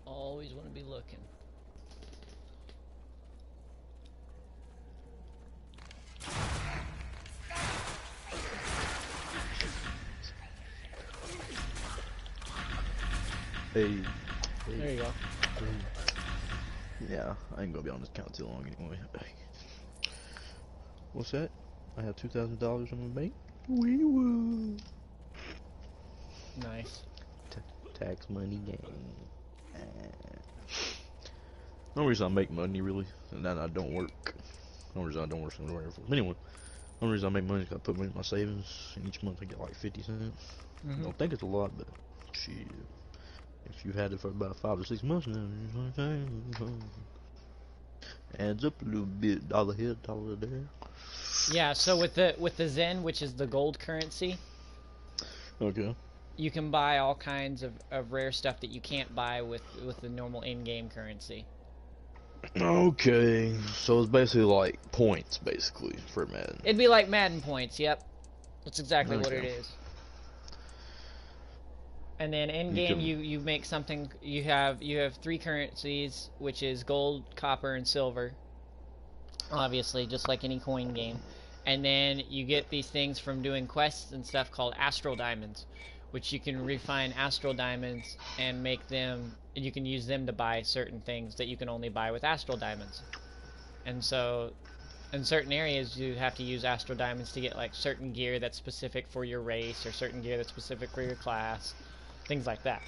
Always want to be looking. Hey. There you go. Yeah, I ain't gonna be on this account too long anyway. What's that? I have $2,000 on my bank. Wee woo. Nice. Tax money game. No reason I make money really, and then I don't work. No reason I don't work somewhere else. Anyway, the only reason I make money is 'cause I put money in my savings, and each month I get like 50 cents. I don't think it's a lot, but shit. If you've had it for about 5 or 6 months now, you know what I'm saying? Adds up a little bit, dollar here, dollar there. Yeah, so with the Zen, which is the gold currency, Okay. you can buy all kinds of rare stuff that you can't buy with the normal in-game currency. Okay, so it's basically like points, basically, for Madden. It'd be like Madden points, yep. That's exactly what it Okay. is. And then in game you make something. You have 3 currencies, which is gold, copper, and silver. Obviously, just like any coin game. And then you get these things from doing quests and stuff called astral diamonds, which you can refine astral diamonds and make them. You can use them to buy certain things that you can only buy with astral diamonds. And so, in certain areas, you have to use astral diamonds to get like certain gear that's specific for your race, or certain gear that's specific for your class. Things like that.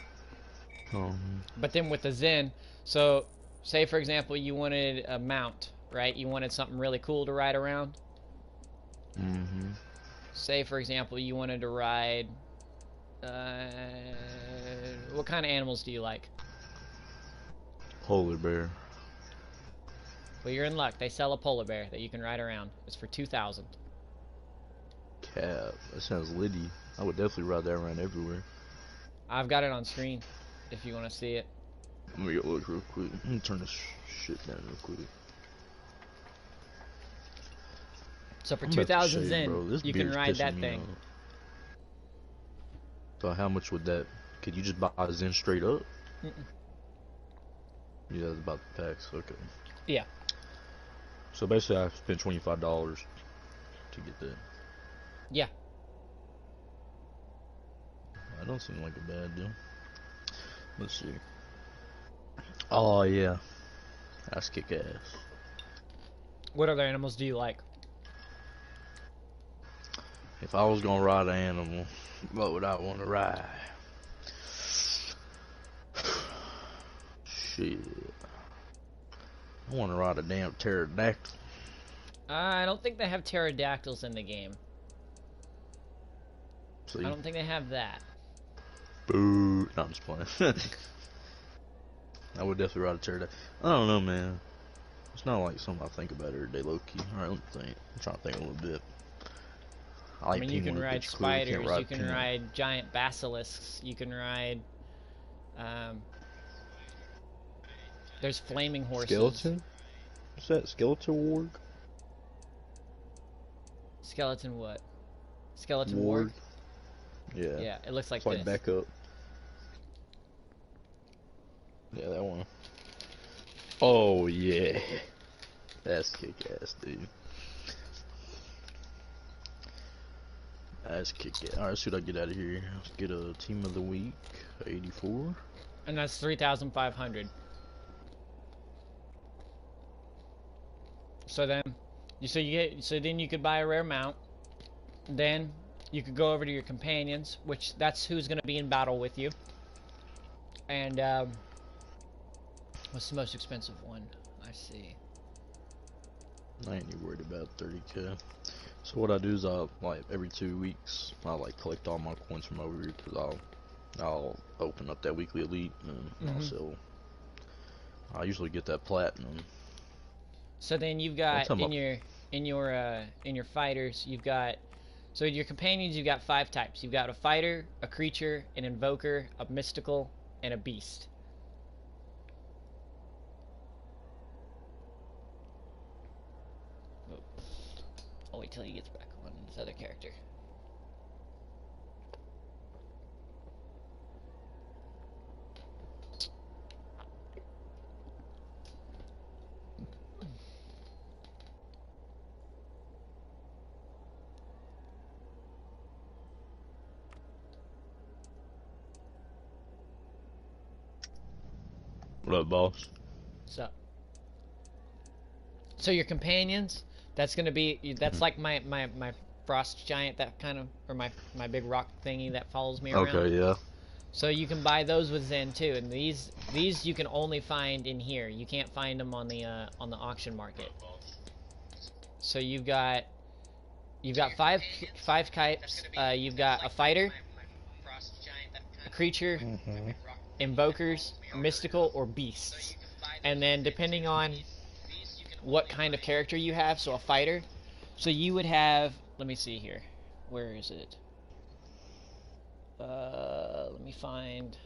But then with the Zen, so say for example you wanted a mount, right? You wanted something really cool to ride around. Say for example you wanted to ride, what kind of animals do you like? Polar bear. Well, you're in luck. They sell a polar bear that you can ride around. It's for 2,000. Cap. That sounds litty. I would definitely ride that around everywhere. I've got it on screen if you want to see it. Let me go look real quick. Let me turn this shit down real quick. So for 2,000 Zen, bro, you can ride that thing. So how much would that? Could you just buy a Zen straight up? Yeah, that's about the tax. Okay. Yeah. So basically, I spent $25 to get that. Yeah. That don't seem like a bad deal. Let's see. Oh yeah, that's kick ass. What other animals do you like? If I was gonna ride an animal, what would I want to ride? Shit. I want to ride a damn pterodactyl. I don't think they have pterodactyls in the game. See? I don't think they have that. Boo. No, I'm just playing. I would definitely ride a pterodactyl. I don't know, man. It's not like something I think about every day, low-key. Alright, let me think. I'm trying to think a little bit. I mean, you can ride spiders, you can ride giant basilisks, you can ride, there's flaming horses. Skeleton? What's that? Skeleton warg? Skeleton what? Skeleton warg? Yeah. Yeah, it looks like it's like this. back up. Yeah, that one. Oh, yeah. That's kick-ass, dude. Ass kick it. Alright, let's see what I get out of here. Let's get a team of the week, 84. And that's 3,500. So then, then you could buy a rare mount. Then you could go over to your companions, which that's who's going to be in battle with you. And what's the most expensive one? I see. I ain't even worried about 30k. So what I do is like every 2 weeks I like collect all my coins from over here, because I'll open up that weekly elite and I'll sell. I usually get that platinum. So then you've got in your fighters, you've got, so in your companions you've got 5 types. You've got a fighter, a creature, an invoker, a mystical, and a beast. I'll wait till he gets back on his other character. What up, boss? What's up? So your companions, that's gonna be, that's like my frost giant, that kind of, or my big rock thingy that follows me around. Okay, yeah. So you can buy those with Zen too, and these you can only find in here. You can't find them on the auction market. So you've got five types. You've got a fighter, a creature, invokers, mystical, or beasts. And then depending on what kind of character you have, so a fighter, so you would have, let me see here, where is it? Let me find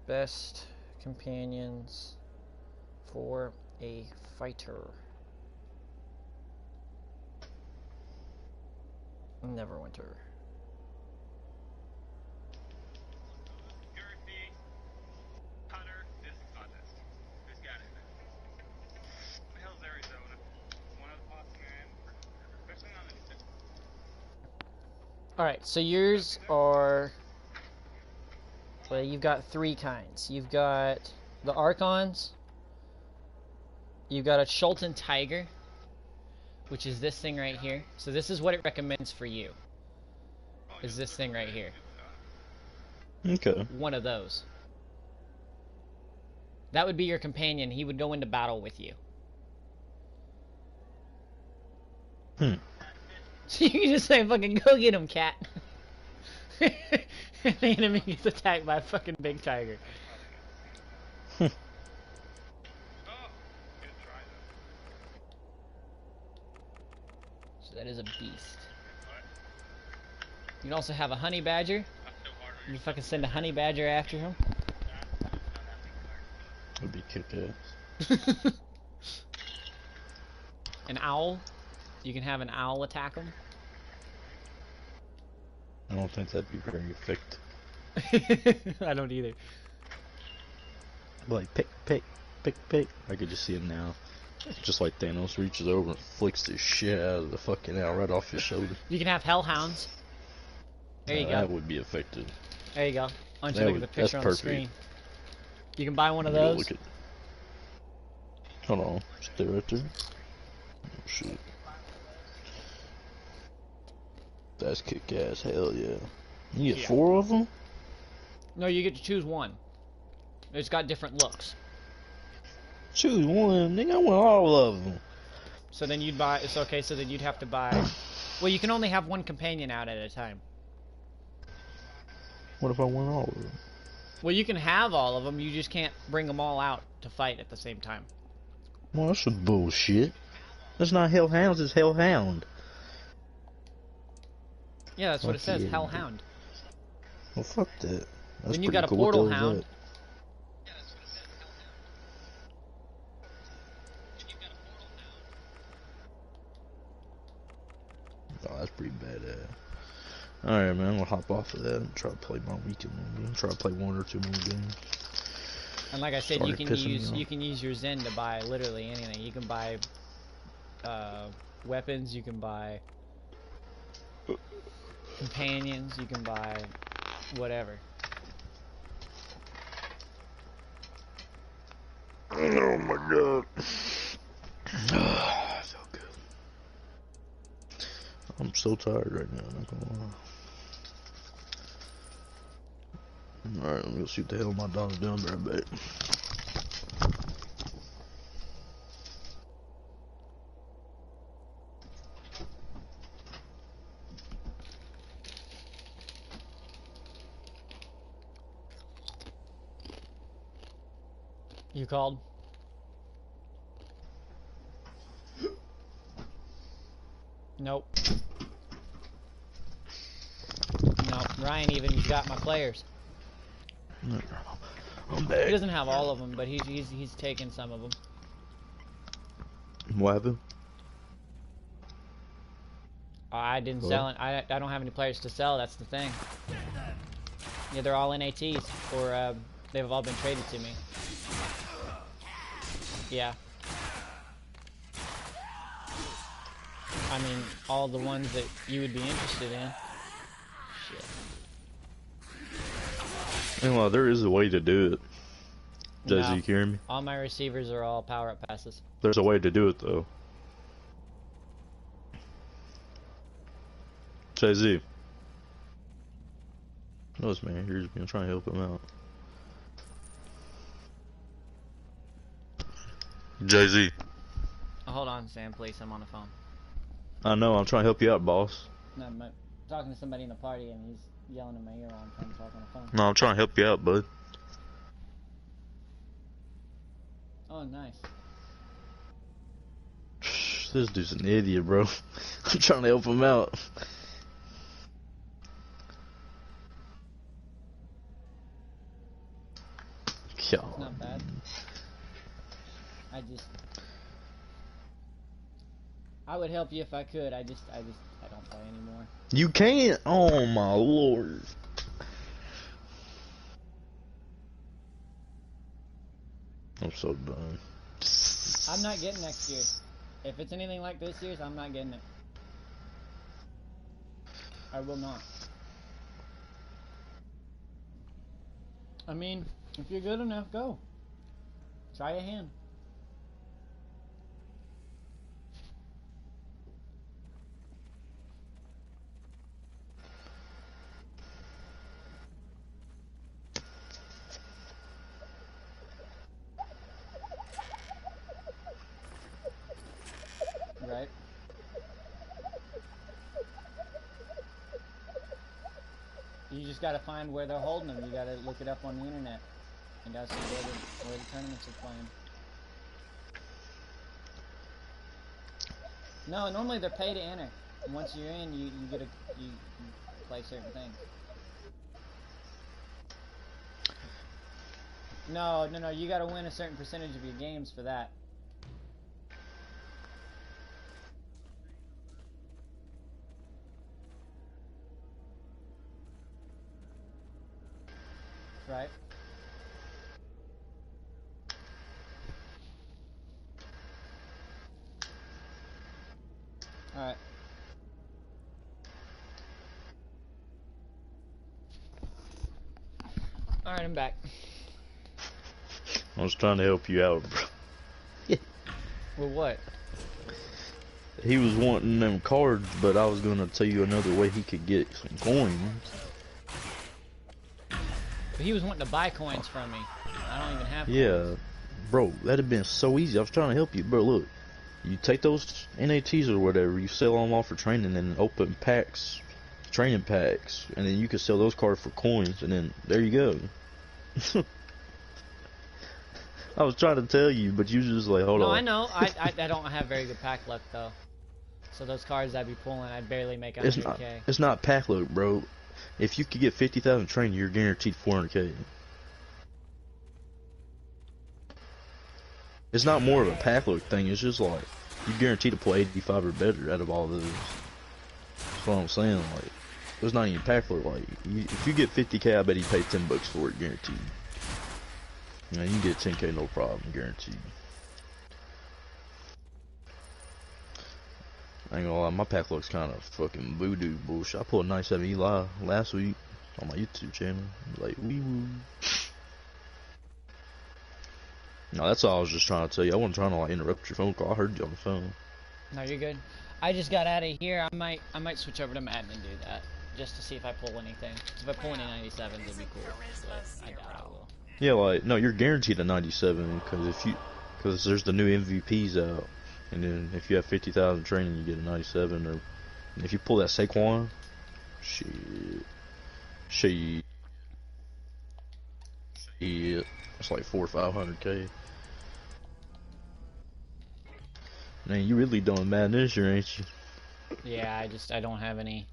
best companions for a fighter. Neverwinter. Alright, so yours are, well, you've got 3 kinds. You've got the Archons, you've got a Shulton Tiger, which is this thing right here. So this is what it recommends for you, is this thing right here. Okay. One of those. That would be your companion. He would go into battle with you. So you can just say, fucking go get him, cat. And the enemy gets attacked by a fucking big tiger. So that is a beast. You can also have a honey badger. You fucking send a honey badger after him. Would be kick-ass. An owl. You can have an owl attack him. I don't think that'd be very effective. I don't either. Like, pick, pick, pick, pick. I could just see him now. Just like Thanos reaches over and flicks the shit out of the fucking owl right off his shoulder. You can have hellhounds. There you go. That would be effective. There you go. Why don't you look at the picture on the screen? You can buy one of those. Hold on. Stay right there. Oh, shit. That's kick-ass. Hell yeah. You get 4 of them? No, you get to choose one. It's got different looks. Choose one? Nigga, I want all of them. So then you'd buy... It's okay, so then you'd have to buy... Well, you can only have one companion out at a time. What if I want all of them? Well, you can have all of them, you just can't bring them all out to fight at the same time. Well, that's some bullshit. That's not Hellhounds, it's Hellhound. Yeah, that's what it says, Hellhound. Well, fuck that. That's then you got a cool. Portal Hound. Oh, that's pretty badass. Alright, man, I'm gonna hop off of that and try to play my weekend game. Try to play 1 or 2 more games. And like I said, you can use your Zen to buy literally anything. You can buy weapons, you can buy companions, you can buy whatever. Oh my god. I feel good. I'm so tired right now, I'm not gonna lie. Alright, I'm gonna shoot the hell my dog's down there, babe. You called? Nope. No, Ryan even got my players. I'm back. He doesn't have all of them, but he's taken some of them. What happened? I didn't sell it. I don't have any players to sell. That's the thing. Yeah, they're all NATs, or they've all been traded to me. Yeah. I mean, all the ones that you would be interested in. Shit. Well, there is a way to do it. Jay-Z, No, you hear me? all my receivers are all power-up passes. There's a way to do it, though. Jay-Z. No, this man hears me. I'm trying to help him out. Jay-Z. Oh, hold on, Sam, please. I'm on the phone. I know. I'm trying to help you out, boss. No, I'm talking to somebody in the party, and he's yelling in my ear while I'm trying to talk on the phone. No, I'm trying to help you out, bud. Oh, nice. This dude's an idiot, bro. I'm trying to help him out. It's not bad. I would help you if I could. I don't play anymore. You can't. Oh my lord. I'm so done. I'm not getting next year. If it's anything like this year's, I'm not getting it. I will not. I mean, if you're good enough, go. Try a hand. Right. You just gotta find where they're holding them. You gotta look it up on the internet. You gotta see where the tournaments are playing. No, normally they're pay to enter. And once you're in, you play certain things. No, you gotta win a certain percentage of your games for that. Right. Alright. Alright, I'm back. I was trying to help you out, bro. Well, what? He was wanting them cards, but I was gonna tell you another way he could get some coins. But he was wanting to buy coins from me. I don't even have coins. Yeah, bro, that'd have been so easy. I was trying to help you, bro. Look, you take those NATs or whatever, you sell them off for training, and open packs, training packs, and then you can sell those cards for coins, and then there you go. I was trying to tell you, but you just like, hold on. No, I know. I don't have very good pack luck though. So those cards I'd be pulling, I'd barely make 100K. It's not pack luck, bro. If you could get 50,000 training, you're guaranteed 400K. It's not more of a pack luck thing. It's just like you guaranteed to pull 85 or better out of all those. That's what I'm saying. Like, there's not even pack luck. Like, if you get 50K, I bet you pay $10 for it, guaranteed. You know, you can get 10K no problem, guaranteed. I ain't gonna lie, my pack looks kind of fucking voodoo bullshit. I pulled a 97 Eli last week on my YouTube channel. Like, wee woo. No, that's all I was just trying to tell you. I wasn't trying to like interrupt your phone call. I heard you on the phone. No, you're good. I just got out of here. I might switch over to Madden and do that just to see if I pull anything. If I pull any 97s, it'd be cool. But I doubt I will. Yeah, like no, you're guaranteed a 97 because there's the new MVPs out, and then if you have 50,000 training, you get a 97. Or if you pull that Saquon, shit, it's like 400 or 500K. Man, you really doing Madden this year, ain't you? Yeah, I don't have any